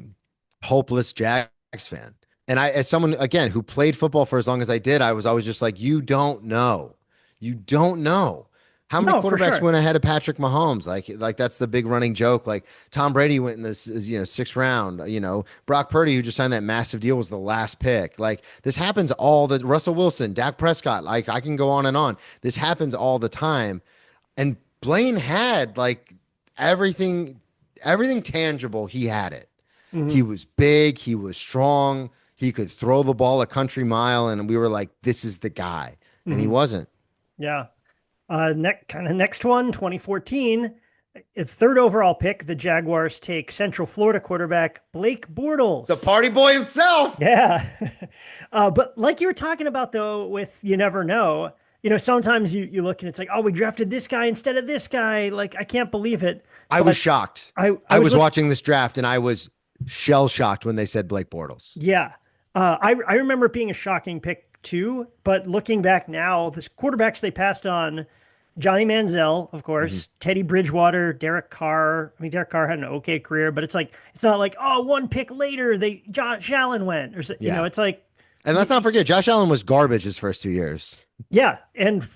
hopeless Jags fan. And as someone, again, who played football for as long as I did, I was always just like, you don't know. You don't know. How many No, for quarterbacks sure. went ahead of Patrick Mahomes? Like that's the big running joke. Like Tom Brady went in this, sixth round. Brock Purdy, who just signed that massive deal, was the last pick. Like this happens all the Russell Wilson, Dak Prescott. Like I can go on and on. This happens all the time. And Blaine had like everything tangible. He had it. Mhm. He was big. He was strong. He could throw the ball a country mile, and we were like, this is the guy. And he Mhm. wasn't. Yeah. Next one, 2014, third overall pick, the Jaguars take Central Florida quarterback Blake Bortles. The party boy himself. Yeah. But like you were talking about though, with you never know, sometimes you look and it's like, oh, we drafted this guy instead of this guy. Like, I can't believe it. I was shocked. I was watching this draft, and I was shell shocked when they said Blake Bortles. Yeah. I remember it being a shocking pick too, but looking back now, the quarterbacks they passed on, Johnny Manziel, of course, Teddy Bridgewater, Derek Carr. I mean, Derek Carr had an okay career, but it's not like, oh, one pick later, Josh Allen went, or, Yeah. it's like, And let's not forget, Josh Allen was garbage his first 2 years. yeah. And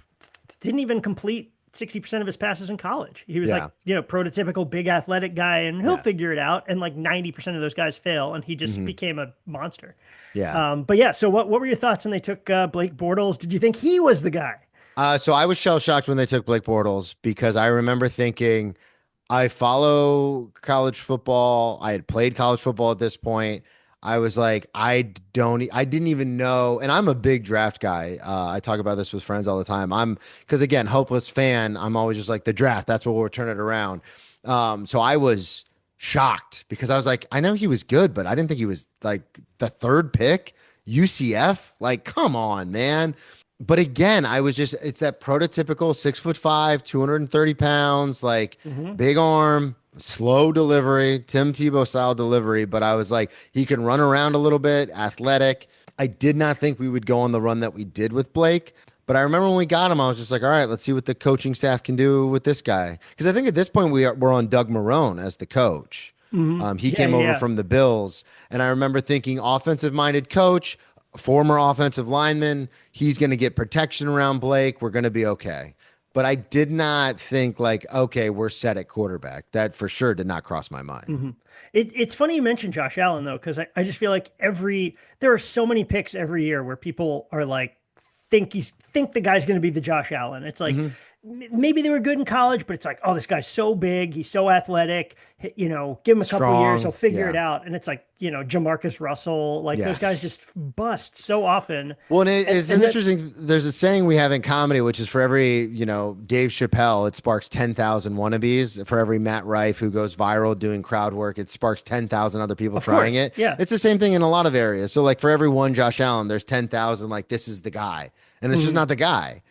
didn't even complete 60% of his passes in college. He was like, prototypical big athletic guy, and he'll figure it out. And like 90% of those guys fail, and he just became a monster. Yeah. But yeah, so what were your thoughts when they took Blake Bortles? Did you think he was the guy? So I was shell shocked when they took Blake Bortles because I remember thinking, I follow college football. I had played college football at this point. I was like, I didn't even know. And I'm a big draft guy. I talk about this with friends all the time. Because again, hopeless fan. I'm always just like the draft. That's what will turn it around. So I was shocked because I was like, I know he was good, but I didn't think he was like the third pick. UCF, like, come on, man. But again, it's that prototypical 6'5", 230 pounds, like Hmm. big arm, slow delivery, Tim Tebow style delivery. But I was like, he can run around a little bit, athletic. I did not think we would go on the run that we did with Blake. But I remember when we got him, I was just like, all right, let's see what the coaching staff can do with this guy. Because I think at this point we're on Doug Marrone as the coach. Hmm. He Yeah, came yeah, over yeah. from the Bills, and I remember thinking offensive minded coach, former offensive lineman, he's going to get protection around Blake. We're going to be okay. But I did not think like, okay, we're set at quarterback. That for sure did not cross my mind. Hmm. It's funny you mentioned Josh Allen though, because I just feel like there are so many picks every year where people are like think the guy's going to be the Josh Allen. It's like Hmm. maybe they were good in college, but it's like, oh, this guy's so big, he's so athletic. Give him a couple years, he'll Strong. figure it Yeah. out. And it's like, Jamarcus Russell, like those Yeah. guys just bust so often. Well, and And it's and an that interesting. There's a saying we have in comedy, which is for every Dave Chappelle, it sparks 10,000 wannabes. For every Matt Rife who goes viral doing crowd work, it sparks 10,000 other people of trying course, it. yeah. It's the same thing in a lot of areas. So, like for every one Josh Allen, there's 10,000. Like this is the guy, and it's just Hmm. not the guy.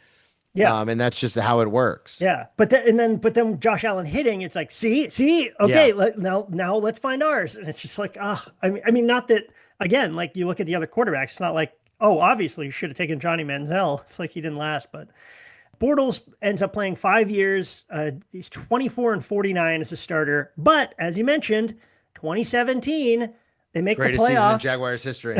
Yeah. And that's just how it works. Yeah, but then Josh Allen hitting, it's like, see, Yeah. okay, now let's find ours, and it's just like, I mean, not that again, like you look at the other quarterbacks, it's not like, oh, obviously you should have taken Johnny Manziel. It's like he didn't last, but Bortles ends up playing 5 years. He's 24 and 49 as a starter, but as you mentioned, 2017 they make the Greatest season in playoffs. Jaguars history.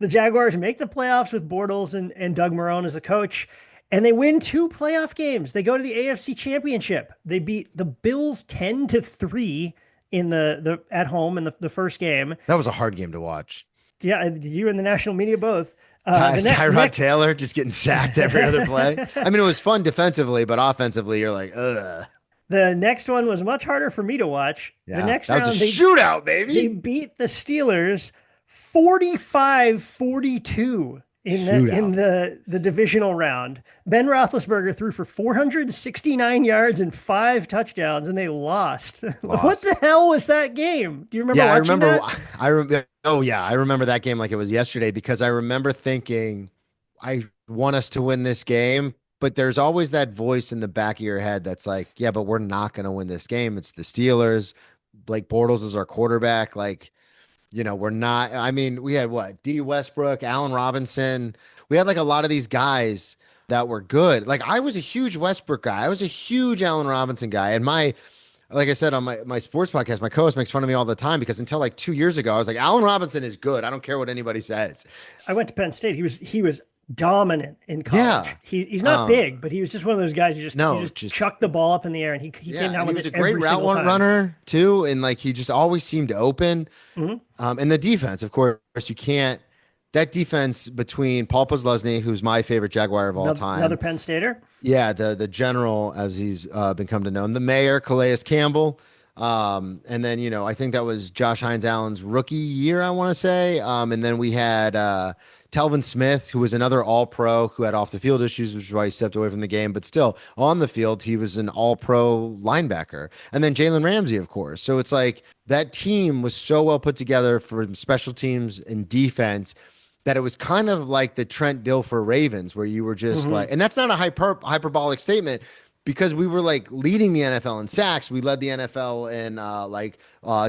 The Jaguars make the playoffs with Bortles and Doug Marrone as the coach, and they win two playoff games. They go to the AFC Championship. They beat the Bills 10-3 in the at home in the first game. That was a hard game to watch. Yeah, you and the national media both. Tyrod Taylor just getting sacked every other play. I mean, it was fun defensively, but offensively, you're like, ugh. The next one was much harder for me to watch. The Yeah, next that was a round, shootout, they baby. beat the Steelers 45-42 in Shootout. the divisional round. Ben Roethlisberger threw for 469 yards and 5 touchdowns, and they lost. What Lost. the hell was that game? Do you remember Yeah, I watching remember. that? I remember. Oh yeah, I remember that game like it was yesterday because I remember thinking, I want us to win this game, but there's always that voice in the back of your head that's like, yeah, but we're not going to win this game. It's the Steelers. Blake Bortles is our quarterback. Like, we're not. I mean, we had what? D. Westbrook, Allen Robinson. We had like a lot of these guys that were good. Like I was a huge Westbrook guy. I was a huge Allen Robinson guy, and like I said on my sports podcast, my co-host makes fun of me all the time because until like 2 years ago, I was like, Allen Robinson is good. I don't care what anybody says. I went to Penn State. He was dominant in college. Yeah. He's not big, but he was just one of those guys you No, just just chuck the ball up in the air, and he yeah. came down And he with was a it great every route single time. runner too. And like he just always seemed open. Mhm. And the defense, of course, you can't that defense between Paul Posluszny, who's my favorite Jaguar of all Another time. Penn Stater. Yeah, the general, as he's been come to know, the mayor, Calais Campbell. And then, I think that was Josh Hines Allen's rookie year, I want to say. And then we had Telvin Smith, who was another all pro who had off the field issues, which is why he stepped away from the game. But still, on the field, he was an all pro linebacker. And then Jalen Ramsey, of course. So it's like that team was so well put together for special teams and defense that it was kind of like the Trent Dilfer Ravens, where you were just Hmm. like, and that's not a hyperbolic statement because we were like leading the NFL in sacks. We led the NFL in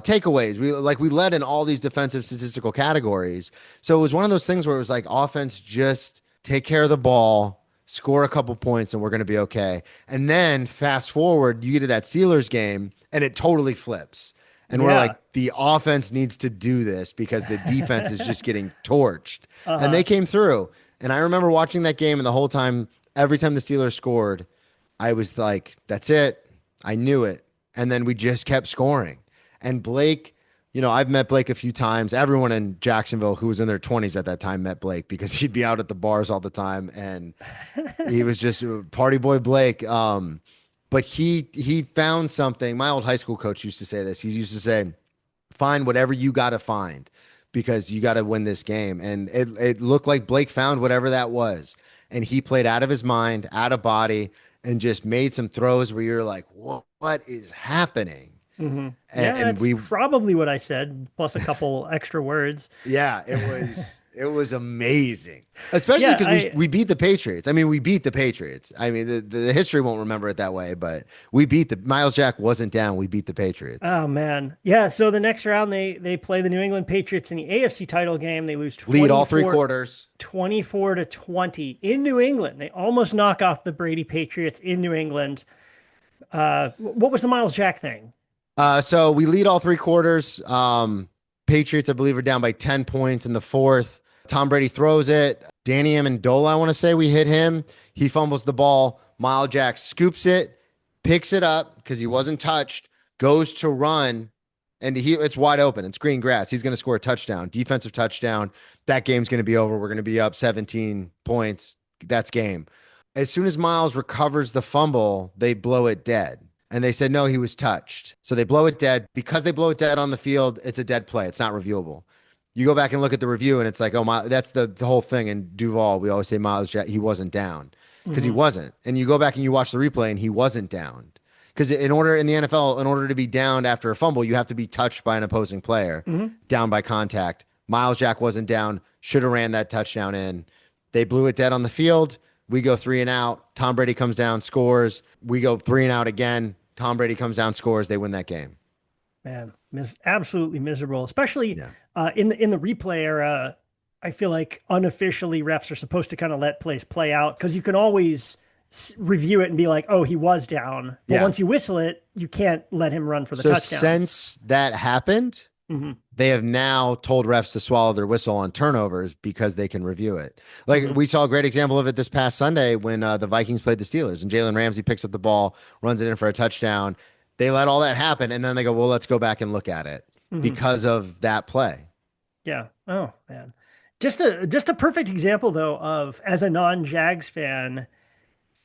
takeaways. We led in all these defensive statistical categories. So it was one of those things where it was like offense, just take care of the ball, score a couple points, and we're going to be okay. And then fast forward, you get to that Steelers game, and it totally flips. And we're Yeah. like, the offense needs to do this because the defense is just getting torched. And Uh-huh. they came through. And I remember watching that game, and the whole time, every time the Steelers scored, I was like, that's it. I knew it. And then we just kept scoring. And Blake I've met Blake a few times. Everyone in Jacksonville who was in their 20s at that time met Blake because he'd be out at the bars all the time, and he was just Party Boy Blake. But he found something. My old high school coach used to say this. He used to say, "Find whatever you got to find, because you got to win this game." And it looked like Blake found whatever that was, and he played out of his mind, out of body, and just made some throws where you're like, "What is happening?" Mm-hmm. And, Yeah, and that's we probably what I said, plus a couple extra words. Yeah, it was amazing. Especially Yeah, because we I we beat the Patriots. I mean, we beat the Patriots. I mean, the history won't remember it that way, but we beat the Miles Jack wasn't down. We beat the Patriots. oh man. Yeah, so the next round they play the New England Patriots in the AFC title game. They lose Lead all three quarters. 24 to 20 in New England. They almost knock off the Brady Patriots in New England. What was the Miles Jack thing? So we lead all three quarters. Patriots, I believe, are down by 10 points in the fourth. Tom Brady throws it. Danny Amendola, I want to say, we hit him. He fumbles the ball. Miles Jack scoops it, picks it up because he wasn't touched, goes to run, and it's wide open. It's green grass. He's going to score a touchdown, defensive touchdown. That game's going to be over. We're going to be up 17 points. That's game. As soon as Miles recovers the fumble, they blow it dead. And they said, no, he was touched. So they blow it dead. Because they blow it dead on the field, it's a dead play. It's not reviewable. You go back and look at the review, and it's like, oh, that's the whole thing. In Duval, we always say Miles Jack, he wasn't down because he wasn't. And you go back and you watch the replay, and he wasn't down. Because in the NFL, in order to be downed after a fumble, you have to be touched by an opposing player, down by contact. Miles Jack wasn't down, should have ran that touchdown in. They blew it dead on the field. We go 3 and out. Tom Brady comes down, scores. We go 3 and out again. Tom Brady comes down, scores. They win that game. Man, absolutely miserable, especially in the replay era. I feel like unofficially refs are supposed to kind of let plays play out because you can always review it and be like, oh, he was down. But once you whistle it, you can't let him run for the touchdown. Since that happened, they have now told refs to swallow their whistle on turnovers because they can review it. Like we saw a great example of it this past Sunday when the Vikings played the Steelers and Jalen Ramsey picks up the ball, runs it in for a touchdown. They let all that happen, and then they go, well, let's go back and look at it because of that play. Yeah. Oh, man. Just a perfect example, though, of, as a non-Jags fan,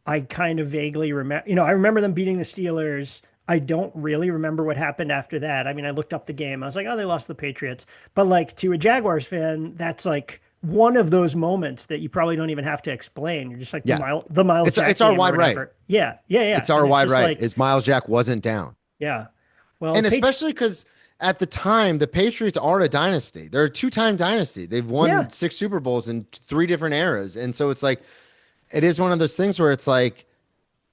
I kind of vaguely remember, I remember them beating the Steelers. I don't really remember what happened after that. I mean, I looked up the game. I was like, oh, they lost the Patriots. But like, to a Jaguars fan, that's like one of those moments that you probably don't even have to explain. You're just like, the Miles Jack. It's our wide right. Yeah. It's our wide right. Is Miles Jack wasn't down. Yeah. Well, and especially because at the time, the Patriots are a dynasty. They're a 2-time dynasty. They've won 6 Super Bowls in 3 different eras. And so it's like, it is one of those things where it's like,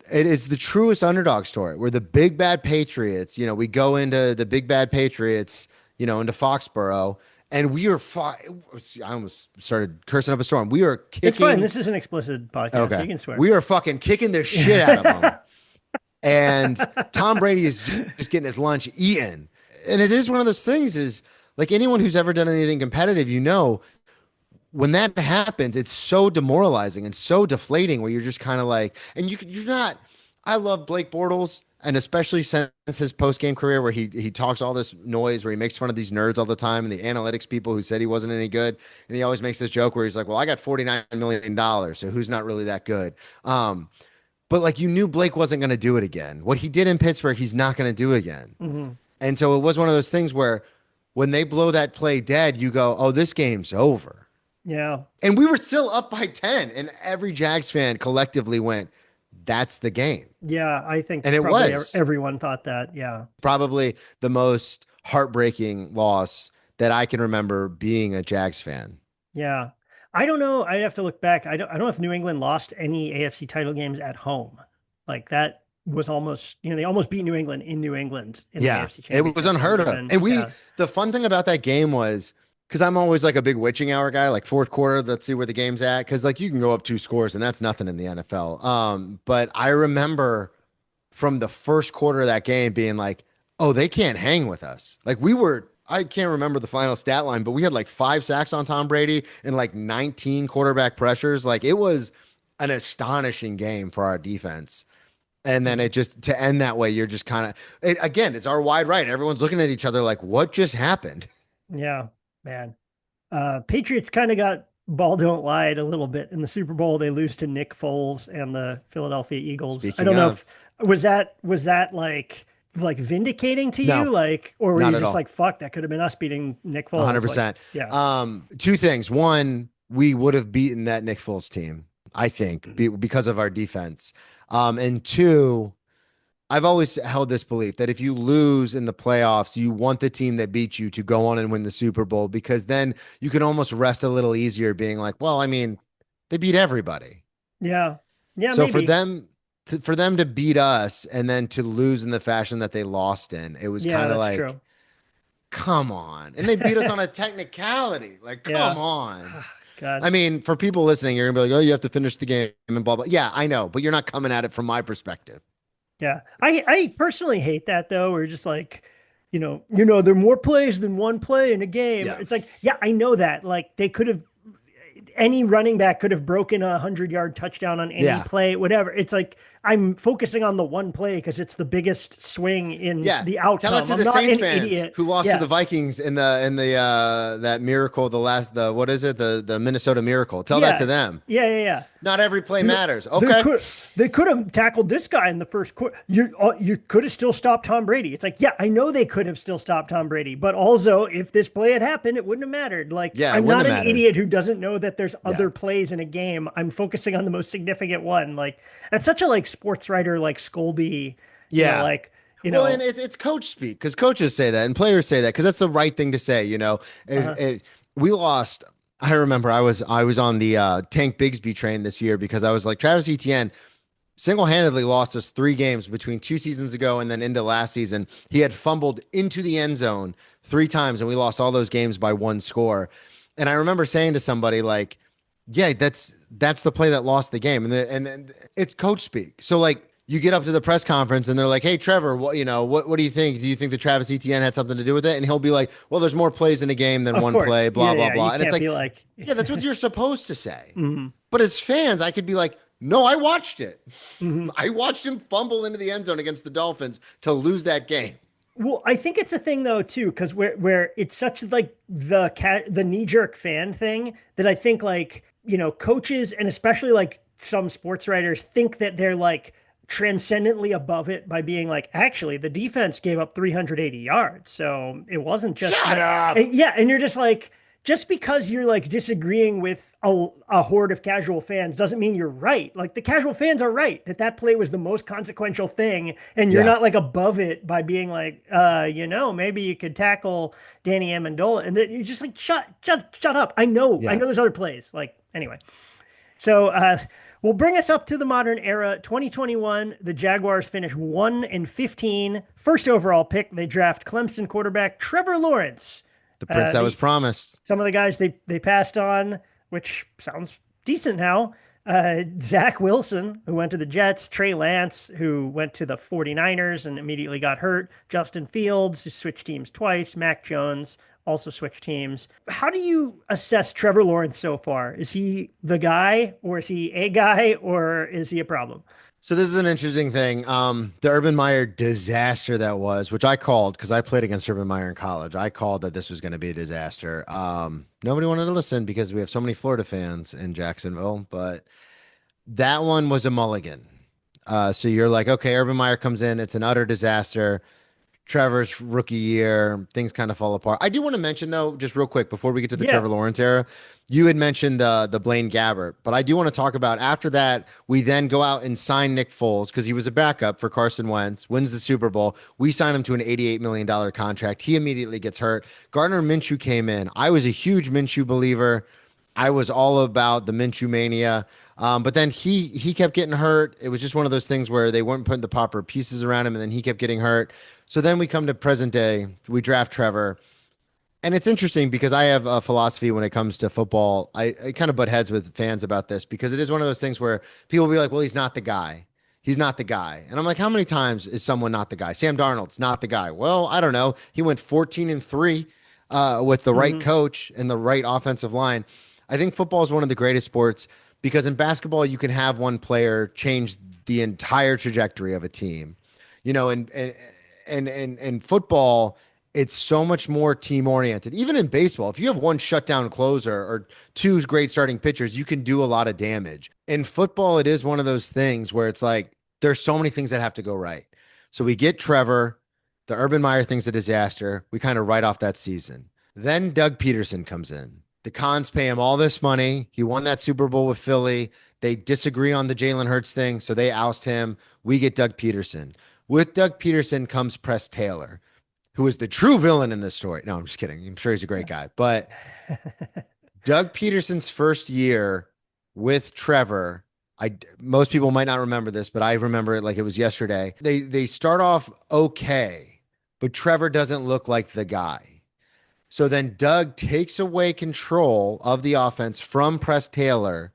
it is the truest underdog story. We're the big bad Patriots. We go into the big bad Patriots, into Foxborough, and we are I almost started cursing up a storm. We are kicking. It's fine. This is an explicit podcast. Okay. You can swear. We are fucking kicking the shit out of them. And Tom Brady is just getting his lunch eaten. And it is one of those things is like anyone who's ever done anything competitive, when that happens, it's so demoralizing and so deflating where you're just kind of like, and you're not, I love Blake Bortles, and especially since his post-game career where he talks all this noise, where he makes fun of these nerds all the time and the analytics people who said he wasn't any good. And he always makes this joke where he's like, well, I got $49 million, so who's not really that good? But like, you knew Blake wasn't going to do it again. What he did in Pittsburgh, he's not going to do again. And so it was one of those things where when they blow that play dead, you go, oh, this game's over. Yeah. And we were still up by 10, and every Jags fan collectively went, that's the game. Yeah, I think and it was. Everyone thought that, yeah. Probably the most heartbreaking loss that I can remember being a Jags fan. Yeah. I don't know. I'd have to look back. I don't know if New England lost any AFC title games at home. Like that was almost, they almost beat New England in New England. In the AFC it was unheard of. And the fun thing about that game was, because I'm always like a big witching hour guy, like fourth quarter, let's see where the game's at. Because like you can go up 2 scores and that's nothing in the NFL. But I remember from the first quarter of that game being like, oh, they can't hang with us. Like I can't remember the final stat line, but we had like 5 sacks on Tom Brady and like 19 quarterback pressures. Like it was an astonishing game for our defense. And then it just to end that way, you're just kind of again, it's our wide right. Everyone's looking at each other like, what just happened? Yeah, man. Patriots kind of got ball don't lie a little bit in the Super Bowl. They lose to Nick Foles and the Philadelphia Eagles. I Speaking don't know of, if was that like vindicating to no, you, like, or were not you at just all. like, fuck, that could have been us beating Nick Foles? Like, 100%. yeah. Two things. One, we would have beaten that Nick Foles team, I think, because of our defense. And two, I've always held this belief that if you lose in the playoffs, you want the team that beat you to go on and win the Super Bowl because then you can almost rest a little easier being like, well, I mean, they beat everybody. Yeah. Yeah, So for maybe. them to beat us and then to lose in the fashion that they lost in, it was Yeah, kind of that's like, true. come on. And they beat us on a technicality. Like, come Yeah. on. God. I mean, for people listening, you're gonna be like, oh, you have to finish the game and blah blah. Yeah, I know, but you're not coming at it from my perspective. Yeah. I personally hate that though. We're just like, there are more plays than one play in a game. Yeah. It's like, yeah, I know that. Like they could have any running back could have broken a 100-yard touchdown on any Yeah. play, whatever. It's like I'm focusing on the one play because it's the biggest swing in Yeah. the Tell that outcome. to I'm the not Saints an fans idiot. who lost to Yeah. the Vikings in the that miracle, the what is it? The Minnesota Miracle. Tell that to Yeah. them. Yeah. Not every play You know, matters. they Okay. could they could have tackled this guy in the first quarter. You could have still stopped Tom Brady. It's like, yeah, I know they could have still stopped Tom Brady, but also if this play had happened, it wouldn't have mattered. Like Yeah, it I'm wouldn't not have an mattered. idiot who doesn't know that there's Yeah. other plays in a game. I'm focusing on the most significant one. Like that's such a like sports writer like scoldy, Yeah. like you Well, and know, it's coach speak because coaches say that and players say that because that's the right thing to say. uh, We lost. I remember I was on the Tank Bigsby train this year because I was like Travis Etienne single-handedly lost us 3 games between 2 seasons ago and then into last season. He had fumbled into the end zone 3 times and we lost all those games by 1 score. And I remember saying to somebody like, "Yeah, that's the play that lost the game." And it's coach speak. So like you get up to the press conference and they're like, "Hey, Trevor, what do you think? Do you think that Travis Etienne had something to do with it?" And he'll be like, "Well, there's more plays in a game than of one play, course, blah blah You blah." And it's can't like, be like, yeah, that's what you're supposed to say. mhm, But as fans, I could be like, no, I watched it. mhm. I watched him fumble into the end zone against the Dolphins to lose that game. Well, I think it's a thing though too, because where it's such like the knee jerk fan thing that I think like coaches and especially like some sports writers think that they're like transcendently above it by being like, actually, the defense gave up 380 yards, so it wasn't just Shut up. yeah, and you're just like. Just because you're like disagreeing with a horde of casual fans doesn't mean you're right. Like the casual fans are right that play was the most consequential thing, and you're Yeah. not like above it by being like, maybe you could tackle Danny Amendola, and then you're just like, shut up. I Yeah. know there's other plays. Like anyway, so we'll bring us up to the modern era. 2021, the Jaguars finish 1-15, first overall pick. They draft Clemson quarterback Trevor Lawrence. The prince that was The promised. some of the guys they passed on, which sounds decent now. Zach Wilson, who went to the Jets, Trey Lance, who went to the 49ers and immediately got hurt, Justin Fields, who switched teams twice, Mac Jones, also switched teams. How do you assess Trevor Lawrence so far? Is he the guy, or is he a guy, or is he a problem? So this is an interesting thing. The Urban Meyer disaster that was, which I called because I played against Urban Meyer in college. I called that this was going to be a disaster. Nobody wanted to listen because we have so many Florida fans in Jacksonville, but that one was a mulligan. So you're like, okay, Urban Meyer comes in, it's an utter disaster. Trevor's rookie year, things kind of fall apart. I do want to mention though, just real quick before we get to the Yeah, Trevor Lawrence era, you had mentioned the Blaine Gabbert, but I do want to talk about after that, we then go out and sign Nick Foles because he was a backup for Carson Wentz, wins the Super Bowl. We sign him to an $88 million contract. He immediately gets hurt. Gardner Minshew came in. I was a huge Minshew believer. I was all about the Minshew mania. But then he kept getting hurt. It was just one of those things where they weren't putting the proper pieces around him, and then he kept getting hurt. So then we come to present day. We draft Trevor. And it's interesting because I have a philosophy when it comes to football. I kind of butt heads with fans about this because it is one of those things where people will be like, well, he's not the guy. He's not the guy. And I'm like, how many times is someone not the guy? Sam Darnold's not the guy. Well, I don't know. He went 14-3 with the right hmm coach and the right offensive line. I think football is one of the greatest sports because in basketball you can have one player change the entire trajectory of a team. You know, and football, it's so much more team oriented. Even in baseball, if you have one shutdown closer or two great starting pitchers, you can do a lot of damage. In football, it is one of those things where it's like there's so many things that have to go right. So we get Trevor, the Urban Meyer thing's a disaster. We kind of write off that season. Then Doug Peterson comes in. The Cons pay him all this money. He won that Super Bowl with Philly. They disagree on the Jalen Hurts thing, so they oust him. We get Doug Peterson. With Doug Peterson comes Press Taylor, who is the true villain in this story. No, I'm just kidding. I'm sure he's a great guy. But Doug Peterson's first year with Trevor, most people might not remember this, but I remember it like it was yesterday. They start off okay, but Trevor doesn't look like the guy. So then Doug takes away control of the offense from Press Taylor,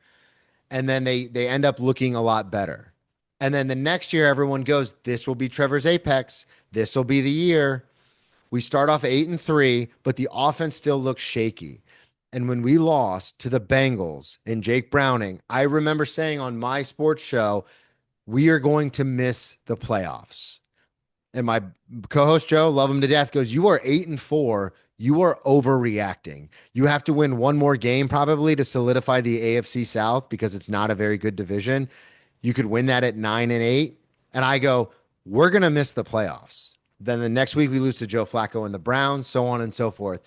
and then they end up looking a lot better. And then the next year, everyone goes, this will be Trevor's apex. This will be the year. We start off 8-3, but the offense still looks shaky. And when we lost to the Bengals and Jake Browning, I remember saying on my sports show, we are going to miss the playoffs. And my co-host Joe, love him to death, goes, you are 8-4. You are overreacting. You have to win one more game probably to solidify the AFC South because it's not a very good division. You could win that at 9-8. And I go, we're going to miss the playoffs. Then the next week we lose to Joe Flacco and the Browns, so on and so forth.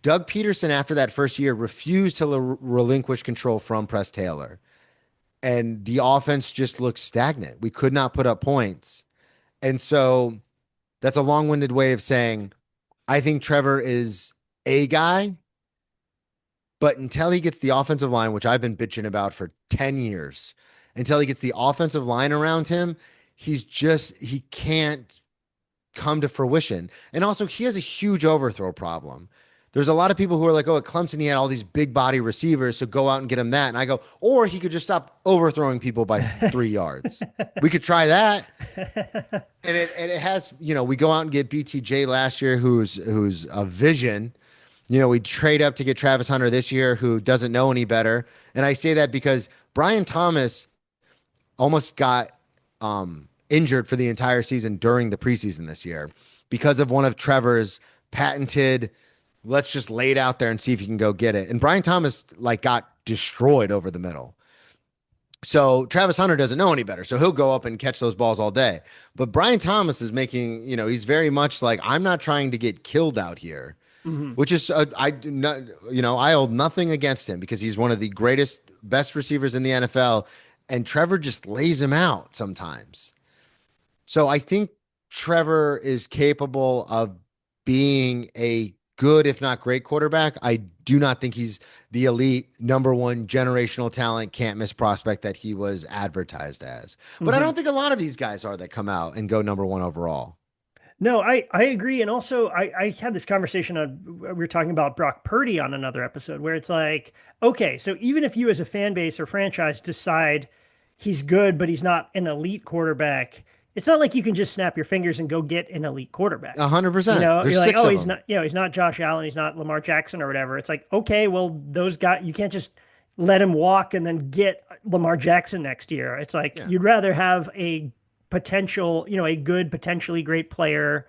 Doug Peterson, after that first year, refused to relinquish control from Press Taylor. And the offense just looked stagnant. We could not put up points. And so that's a long-winded way of saying, I think Trevor is a guy, but until he gets the offensive line, which I've been bitching about for 10 years, until he gets the offensive line around him, he can't come to fruition. And also, he has a huge overthrow problem. There's a lot of people who are like, oh, at Clemson, he had all these big body receivers, so go out and get him that. And I go, or he could just stop overthrowing people by 3 yards. We could try that. And it has, we go out and get BTJ last year, who's a vision. We trade up to get Travis Hunter this year, who doesn't know any better. And I say that because Brian Thomas almost got injured for the entire season during the preseason this year because of one of Trevor's patented, let's just lay it out there and see if you can go get it. And Brian Thomas got destroyed over the middle. So Travis Hunter doesn't know any better. So he'll go up and catch those balls all day. But Brian Thomas is making, he's very much like, I'm not trying to get killed out here, which is, I hold nothing against him because he's one of the best receivers in the NFL. And Trevor just lays him out sometimes. So I think Trevor is capable of being a good, if not great quarterback. I do not think he's the elite number one generational talent, can't miss prospect that he was advertised as. But I don't think a lot of these guys are that come out and go number one overall. No, I agree. And also I had this conversation we were talking about Brock Purdy on another episode where it's like, okay, so even if you as a fan base or franchise decide he's good, but he's not an elite quarterback, it's not like you can just snap your fingers and go get an elite quarterback. 100%. You're like, oh, he's not Josh Allen, he's not Lamar Jackson or whatever. It's like, okay, well, those guys, you can't just let him walk and then get Lamar Jackson next year. It's like, you'd rather have a potential, a good, potentially great player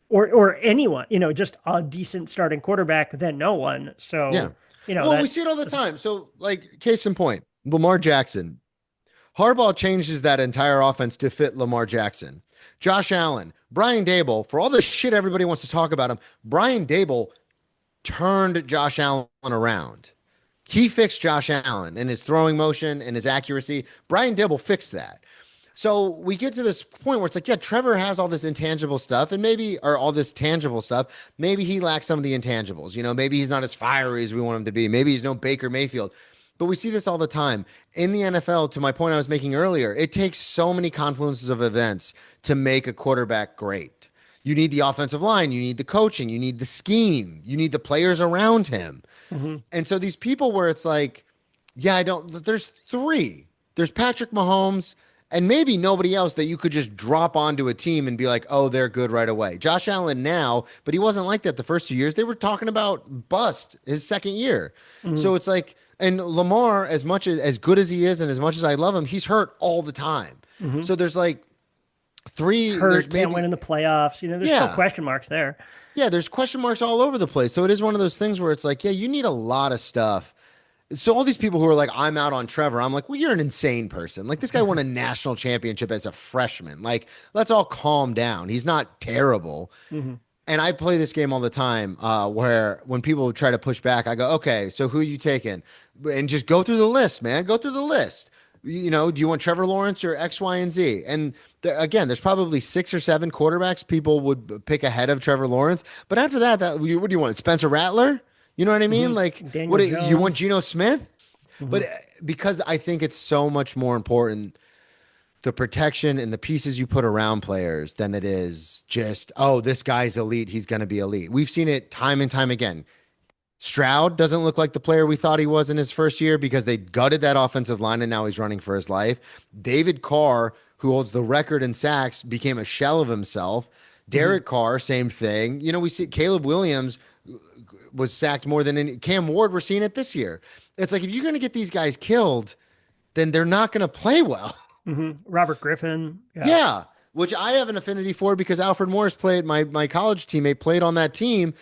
or anyone, just a decent starting quarterback than no one. So, we see it all the time. So case in point, Lamar Jackson. Harbaugh changes that entire offense to fit Lamar Jackson. Josh Allen, Brian Daboll, for all the shit everybody wants to talk about him, Brian Daboll turned Josh Allen around. He fixed Josh Allen and his throwing motion and his accuracy. Brian Daboll fixed that. So we get to this point where it's like, yeah, Trevor has all this intangible stuff and or all this tangible stuff. Maybe he lacks some of the intangibles. Maybe he's not as fiery as we want him to be. Maybe he's no Baker Mayfield. But we see this all the time. In the NFL, to my point I was making earlier, it takes so many confluences of events to make a quarterback great. You need the offensive line. You need the coaching. You need the scheme. You need the players around him. And so these people where it's like, there's three. There's Patrick Mahomes and maybe nobody else that you could just drop onto a team and be like, oh, they're good right away. Josh Allen now, but he wasn't like that the first 2 years. They were talking about bust his second year. Mhm. So it's like, and Lamar, as much as good as he is, and as much as I love him, he's hurt all the time. Mhm. So there's like three, there's Hurt, can't win maybe, in the playoffs. There's still yeah. question marks there. Yeah, there's question marks all over the place. So it is one of those things where it's like, yeah, you need a lot of stuff. So all these people who are like, I'm out on Trevor, I'm like, well, you're an insane person. Like this guy won a national championship as a freshman. Like, let's all calm down. He's not terrible. Hmm. And I play this game all the time, where when people try to push back, I go, okay, so who are you taking? And just go through the list, man. Go through the list. Do you want Trevor Lawrence or X, Y, and Z? And again, there's probably 6 or 7 quarterbacks people would pick ahead of Trevor Lawrence. But after that, what do you want? Spencer Rattler? You know what I mean? Hmm. Like, Daniel what you want? Jones. Geno Smith? Hmm. But because I think it's so much more important, the protection and the pieces you put around players, than it is just, oh, this guy's elite, he's going to be elite. We've seen it time and time again. Stroud doesn't look like the player we thought he was in his first year because they gutted that offensive line and now he's running for his life. David Carr, who holds the record in sacks, became a shell of himself. Hmm. Derek Carr, same thing. We see Caleb Williams was sacked more than any. Cam Ward, we're seeing it this year. It's like if you're going to get these guys killed, then they're not going to play well. Hmm. Robert Griffin. Yeah. Yeah, which I have an affinity for because Alfred Morris played, my college teammate played on that team.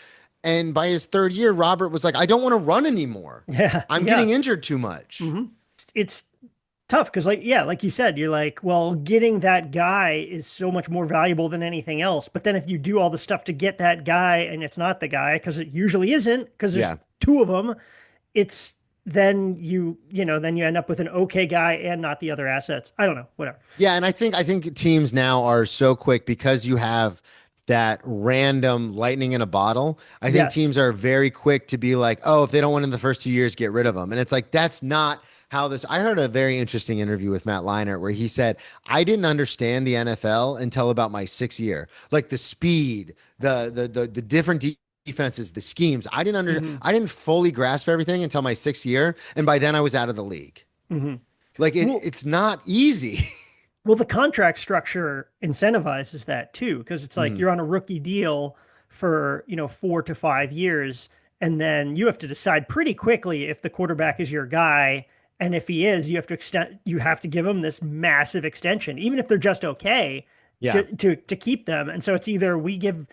And by his third year, Robert was like, I don't want to run anymore. Yeah. I'm Yeah. getting injured too much. Hmm. It's tough because, like you said, you're like, well, getting that guy is so much more valuable than anything else. But then if you do all the stuff to get that guy and it's not the guy, because it usually isn't, because there's Yeah. two of them, it's then then you end up with an okay guy and not the other assets. I don't know, whatever. Yeah. And I think teams now are so quick because you have that random lightning in a bottle. I think Yes. teams are very quick to be like, oh, if they don't win in the first 2 years, get rid of them. And it's like, that's not how this. I heard a very interesting interview with Matt Leinart where he said, I didn't understand the NFL until about my 6th year. Like the speed, the different defenses, the schemes. Hmm. I didn't fully grasp everything until my 6th year. And by then I was out of the league. Hmm. Like Well, it's not easy. well, the contract structure incentivizes that too, because it's like Mhm. you're on a rookie deal for 4 to 5 years, and then you have to decide pretty quickly if the quarterback is your guy, and if he is, you have to extend. You have to give him this massive extension, even if they're just okay, Yeah. to keep them. And so it's either we give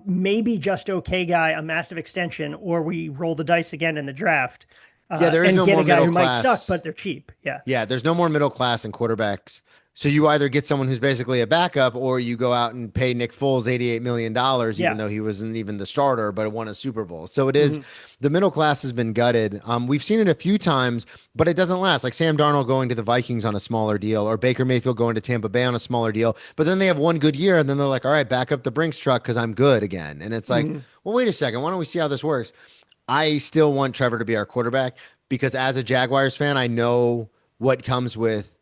maybe just okay guy a massive extension, or we roll the dice again in the draft, Yeah, there is and no get more a guy middle who might suck, class. but they're cheap. Yeah. Yeah, there's no more middle class in quarterbacks. So you either get someone who's basically a backup or you go out and pay Nick Foles $88 million, even Yeah. though he wasn't even the starter, but won a Super Bowl. So it is, Hmm. the middle class has been gutted. We've seen it a few times, but it doesn't last. Like Sam Darnold going to the Vikings on a smaller deal or Baker Mayfield going to Tampa Bay on a smaller deal. But then they have one good year and then they're like, all right, back up the Brinks truck because I'm good again. And it's like, Hmm. well, wait a second. Why don't we see how this works? I still want Trevor to be our quarterback because as a Jaguars fan, I know what comes with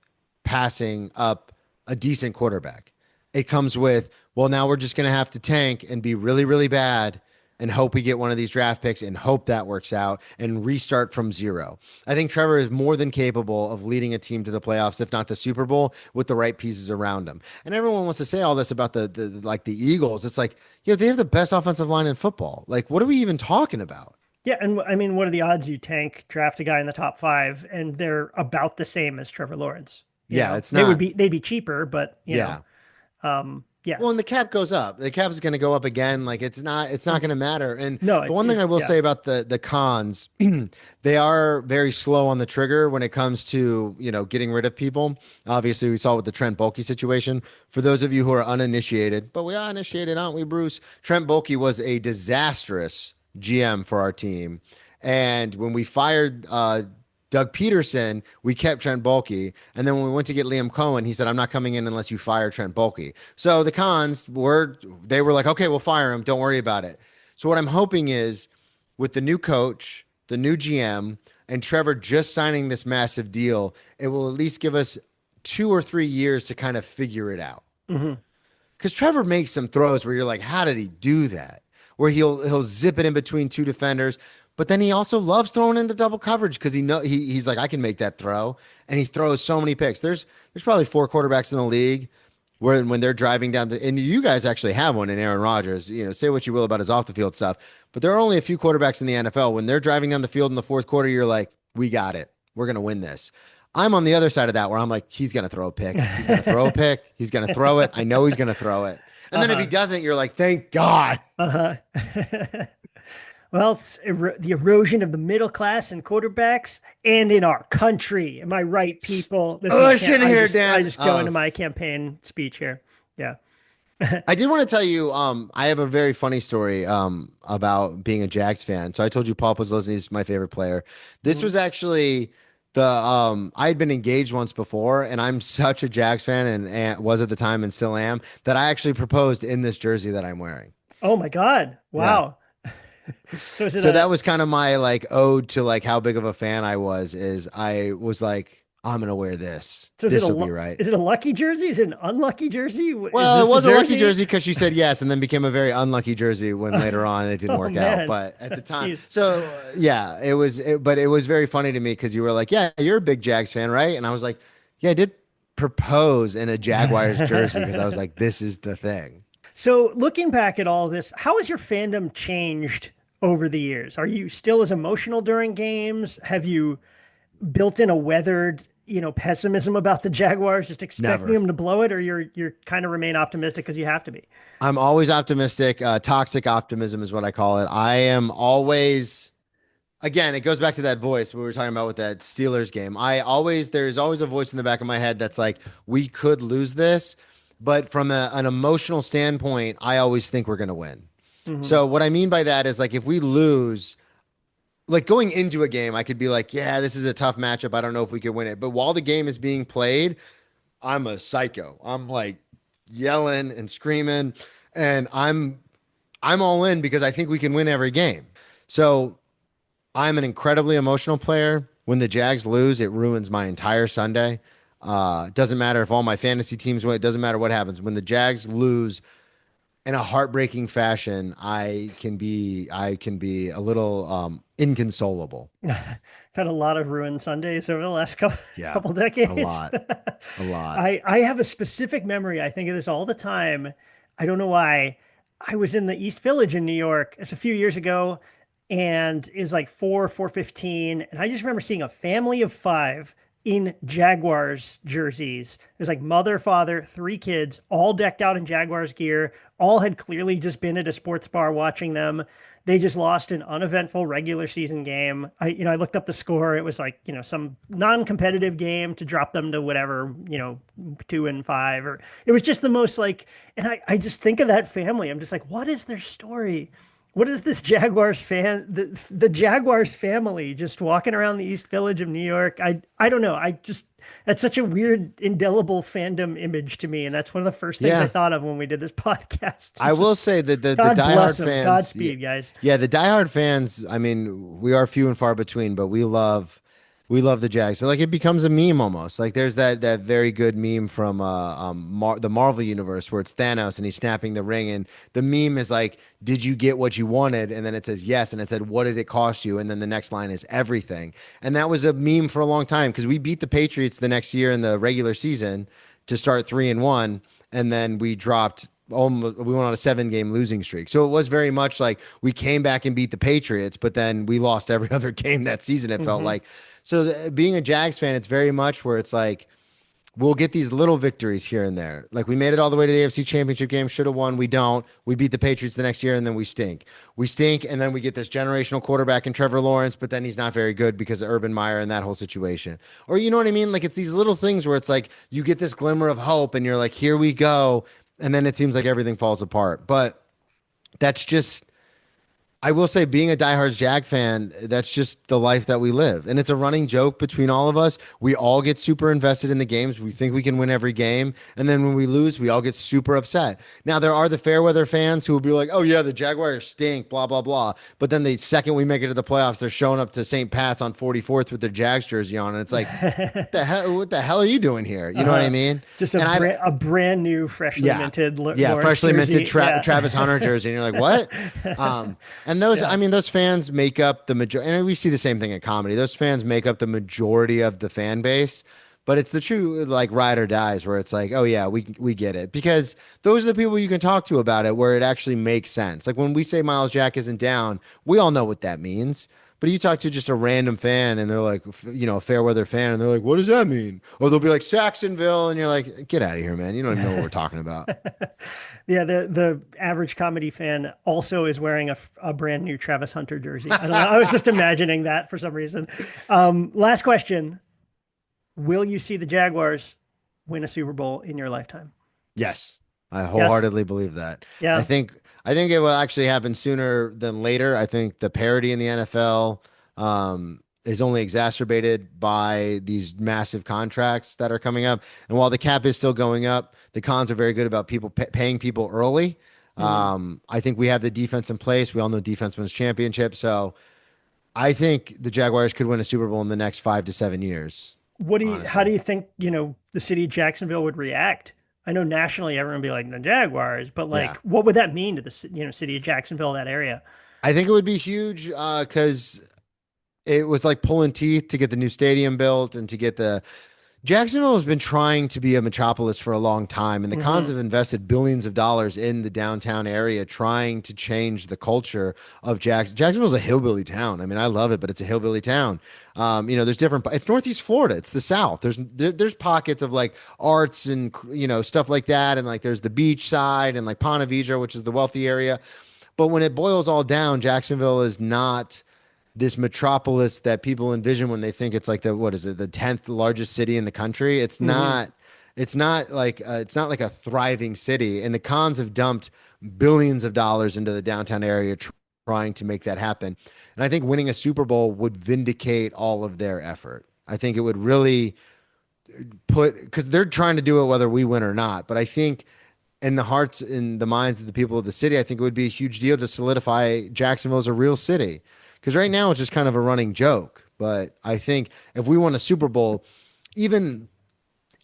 passing up a decent quarterback. It comes with, well, now we're just going to have to tank and be really, really bad and hope we get one of these draft picks and hope that works out and restart from zero. I think Trevor is more than capable of leading a team to the playoffs, if not the Super Bowl, with the right pieces around him. And everyone wants to say all this about the Eagles. It's like, they have the best offensive line in football. Like, what are we even talking about? Yeah, and I mean, what are the odds you tank, draft a guy in the top five, and they're about the same as Trevor Lawrence? Yeah, it's They would not. they'd be cheaper, but Yeah. yeah. Well, and the cap goes up. The cap is going to go up again. Like it's not going to matter. And No, the one thing I will yeah. say about the cons, they are very slow on the trigger when it comes to, getting rid of people. Obviously, we saw with the Trent Baalke situation. For those of you who are uninitiated, but we are initiated, aren't we, Bruce? Trent Baalke was a disastrous GM for our team. And when we fired Doug Peterson, we kept Trent Baalke. And then when we went to get Liam Cohen, he said, I'm not coming in unless you fire Trent Baalke. So the cons were, they were like, okay, we'll fire him. Don't worry about it. So what I'm hoping is with the new coach, the new GM, and Trevor just signing this massive deal, it will at least give us 2 or 3 years to kind of figure it out. Hmm. Because Trevor makes some throws where you're like, how did he do that? Where he'll zip it in between two defenders. But then he also loves throwing into double coverage because he's like, I can make that throw, and he throws so many picks. There's probably four quarterbacks in the league where when they're driving down and you guys actually have one in Aaron Rodgers. Say what you will about his off the field stuff, but there are only a few quarterbacks in the NFL when they're driving down the field in the fourth quarter. You're like, we got it. We're gonna win this. I'm on the other side of that where I'm like, he's gonna throw a pick. He's gonna throw a pick. He's gonna throw it. I know he's gonna throw it. And then if he doesn't, you're like, thank God. Well, it's the erosion of the middle class and quarterbacks and in our country. Am I right, people? Listen here, Dan. I just go into my campaign speech here. Yeah. I did want to tell you, I have a very funny story about being a Jags fan. So I told you Paul Puzzlesny is my favorite player. This was actually I had been engaged once before, and I'm such a Jags fan and was at the time and still am, that I actually proposed in this jersey that I'm wearing. Oh my God. Wow. Yeah. So that was kind of my like ode to like how big of a fan I was, is I was like, I'm going to wear this. So this will be right. Is it a lucky jersey? Is it an unlucky jersey? Well, it was a lucky jersey because she said yes, and then became a very unlucky jersey when later on it didn't work out. But at the time, so yeah, but it was very funny to me because you were like, yeah, you're a big Jags fan, right? And I was like, yeah, I did propose in a Jaguars jersey because I was like, this is the thing. So looking back at all this, how has your fandom changed over the years? Are you still as emotional during games? Have you built in a weathered, pessimism about the Jaguars, just expecting them to blow it, or you're kind of remain optimistic because you have to be? I'm always optimistic. Toxic optimism is what I call it. I am always, again, it goes back to that voice we were talking about with that Steelers game. There's always a voice in the back of my head that's like, we could lose this, but from an emotional standpoint, I always think we're going to win. Mm-hmm. So what I mean by that is like, if we lose, like going into a game, I could be like, yeah, this is a tough matchup. I don't know if we could win it. But while the game is being played, I'm a psycho. I'm like yelling and screaming, and I'm all in because I think we can win every game. So I'm an incredibly emotional player. When the Jags lose, it ruins my entire Sunday. It doesn't matter if all my fantasy teams win. It doesn't matter what happens. When the Jags lose in a heartbreaking fashion, I can be a little inconsolable. I've had a lot of ruined Sundays over the last couple decades. A lot. I have a specific memory. I think of this all the time. I don't know why. I was in the East Village in New York. It's a few years ago, and it was like 4:15, and I just remember seeing a family of 5 in Jaguars jerseys. It was like mother, father, 3 kids, all decked out in Jaguars gear. All had clearly just been at a sports bar watching them. They just lost an uneventful regular season game. I looked up the score. It was like, some non-competitive game to drop them to whatever, 2-5, or it was just the most like, and I just think of that family. I'm just like, what is their story? What is this Jaguars the Jaguars family just walking around the East Village of New York? I don't know. That's such a weird, indelible fandom image to me. And that's one of the first things I thought of when we did this podcast. I will say that the diehard fans, Godspeed, guys. Yeah. The diehard fans, I mean, we are few and far between, but we love the Jags. So like it becomes a meme almost. Like there's that very good meme from the Marvel universe where it's Thanos and he's snapping the ring, and the meme is like, "Did you get what you wanted?" And then it says yes, and it said, "What did it cost you?" And then the next line is everything. And that was a meme for a long time because we beat the Patriots the next year in the regular season to start 3-1, and then we dropped. We went on a 7-game losing streak. So it was very much like we came back and beat the Patriots, but then we lost every other game that season. It felt like. So being a Jags fan, it's very much where it's like, we'll get these little victories here and there. Like we made it all the way to the AFC Championship game, should have won. We don't. We beat the Patriots the next year, and then we stink. And then we get this generational quarterback in Trevor Lawrence, but then he's not very good because of Urban Meyer and that whole situation. Or you know what I mean? Like it's these little things where it's like you get this glimmer of hope, and you're like, here we go. And then it seems like everything falls apart. But that's just, I will say, being a diehard Jag fan, that's just the life that we live. And it's a running joke between all of us. We all get super invested in the games. We think we can win every game. And then when we lose, we all get super upset. Now, there are the fair weather fans who will be like, oh, yeah, the Jaguars stink, blah, blah, blah. But then the second we make it to the playoffs, they're showing up to St. Pat's on 44th with their Jags jersey on. And it's like, what the hell are you doing here? You know what I mean? Just a brand new, freshly minted freshly jersey. minted Travis Hunter jersey. And you're like, what? And I mean, those fans make up the majority. And we see the same thing in comedy. Those fans make up the majority of the fan base. But it's the true like ride or dies where it's like, oh yeah, we get it, because those are the people you can talk to about it where it actually makes sense. Like when we say Miles Jack isn't down, we all know what that means. But you talk to just a random fan and they're like, a fair weather fan, and they're like, what does that mean? Or they'll be like Jacksonville, and you're like, get out of here, man. You don't even know what we're talking about. Yeah, the average comedy fan also is wearing a brand new Travis Hunter jersey. I don't know. I was just imagining that for some reason. Last question. Will you see the Jaguars win a Super Bowl in your lifetime? Yes. I wholeheartedly believe that. Yeah. I think it will actually happen sooner than later. I think the parity in the NFL is only exacerbated by these massive contracts that are coming up. And while the cap is still going up, the cons are very good about people paying people early. I think we have the defense in place. We all know defense wins championships. So I think the Jaguars could win a Super Bowl in the next 5 to 7 years. How do you think, the city of Jacksonville would react? I know nationally everyone would be like the Jaguars, but what would that mean to the city of Jacksonville, that area? I think it would be huge because it was like pulling teeth to get the new stadium built and to get Jacksonville has been trying to be a metropolis for a long time, and the Cons have invested billions of dollars in the downtown area trying to change the culture of Jacksonville's a hillbilly town. I mean, I love it, but it's a hillbilly town. There's it's Northeast Florida. It's the South. There's pockets of like arts and, stuff like that. And like, there's the beach side and like Ponte Vedra, which is the wealthy area. But when it boils all down, Jacksonville is not this metropolis that people envision when they think it's like the 10th largest city in the country. It's not like a thriving city, and the Cons have dumped billions of dollars into the downtown area trying to make that happen. And I think winning a Super Bowl would vindicate all of their effort. I think it would really because they're trying to do it whether we win or not. But I think in the hearts and the minds of the people of the city, I think it would be a huge deal to solidify Jacksonville as a real city. Because right now it's just kind of a running joke. But I think if we won a Super Bowl, even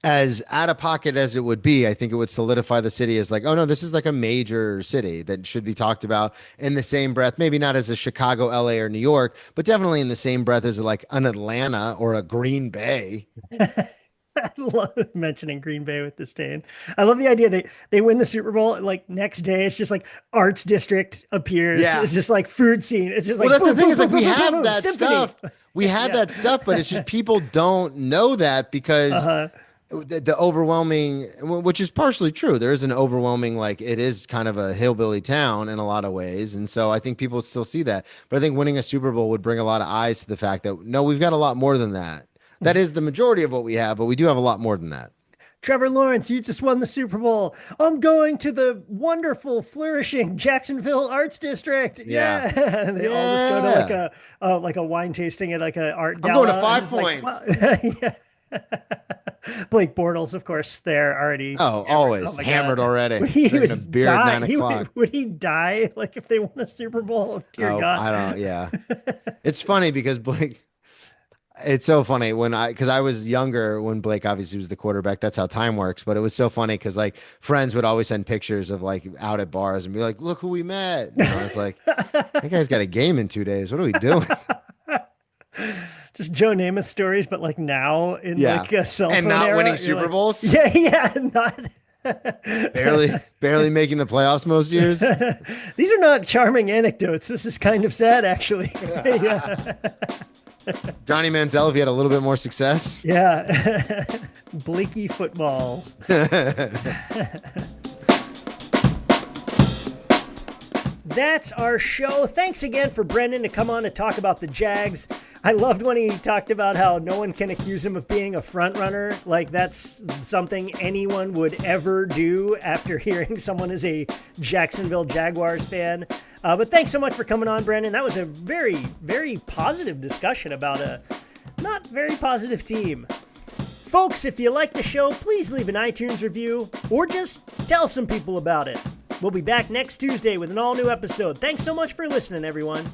as out of pocket as it would be, I think it would solidify the city as like, oh no, this is like a major city that should be talked about in the same breath. Maybe not as a Chicago, LA, or New York, but definitely in the same breath as like an Atlanta or a Green Bay. I love mentioning Green Bay with disdain. I love the idea they win the Super Bowl, like next day it's just like Arts District appears. Yeah. It's just like food scene. It's just like, well, that's the thing is like we have that stuff. We have that stuff, but it's just people don't know that because the overwhelming, which is partially true. There is an overwhelming, like it is kind of a hillbilly town in a lot of ways. And so I think people would still see that. But I think winning a Super Bowl would bring a lot of eyes to the fact that no, we've got a lot more than that. That is the majority of what we have, but we do have a lot more than that. Trevor Lawrence, you just won the Super Bowl. I'm going to the wonderful, flourishing Jacksonville Arts District. Yeah. They all just go to like a wine tasting at like an art gala. I'm going to 5 Points. Like, wow. Blake Bortles, of course, there already. Oh, always hammered already. Would he a beer at 9 o'clock. Would he die like if they won a Super Bowl? Dear God. I don't. Yeah. It's funny because Blake. It's so funny because I was younger when Blake obviously was the quarterback. That's how time works. But it was so funny because like friends would always send pictures of like out at bars and be like, look who we met. And I was like, that guy's got a game in 2 days. What are we doing? Just Joe Namath stories, but like now in like a cell phone and not era, winning Super Bowls. Yeah, not barely making the playoffs most years. These are not charming anecdotes. This is kind of sad, actually. Johnny Manziel, if he had a little bit more success. Yeah. Bleaky footballs. That's our show. Thanks again for Brennan to come on to talk about the Jags. I loved when he talked about how no one can accuse him of being a front runner. Like that's something anyone would ever do after hearing someone is a Jacksonville Jaguars fan. But thanks so much for coming on, Brennan. That was a very, very positive discussion about a not very positive team. Folks, if you like the show, please leave an iTunes review or just tell some people about it. We'll be back next Tuesday with an all-new episode. Thanks so much for listening, everyone.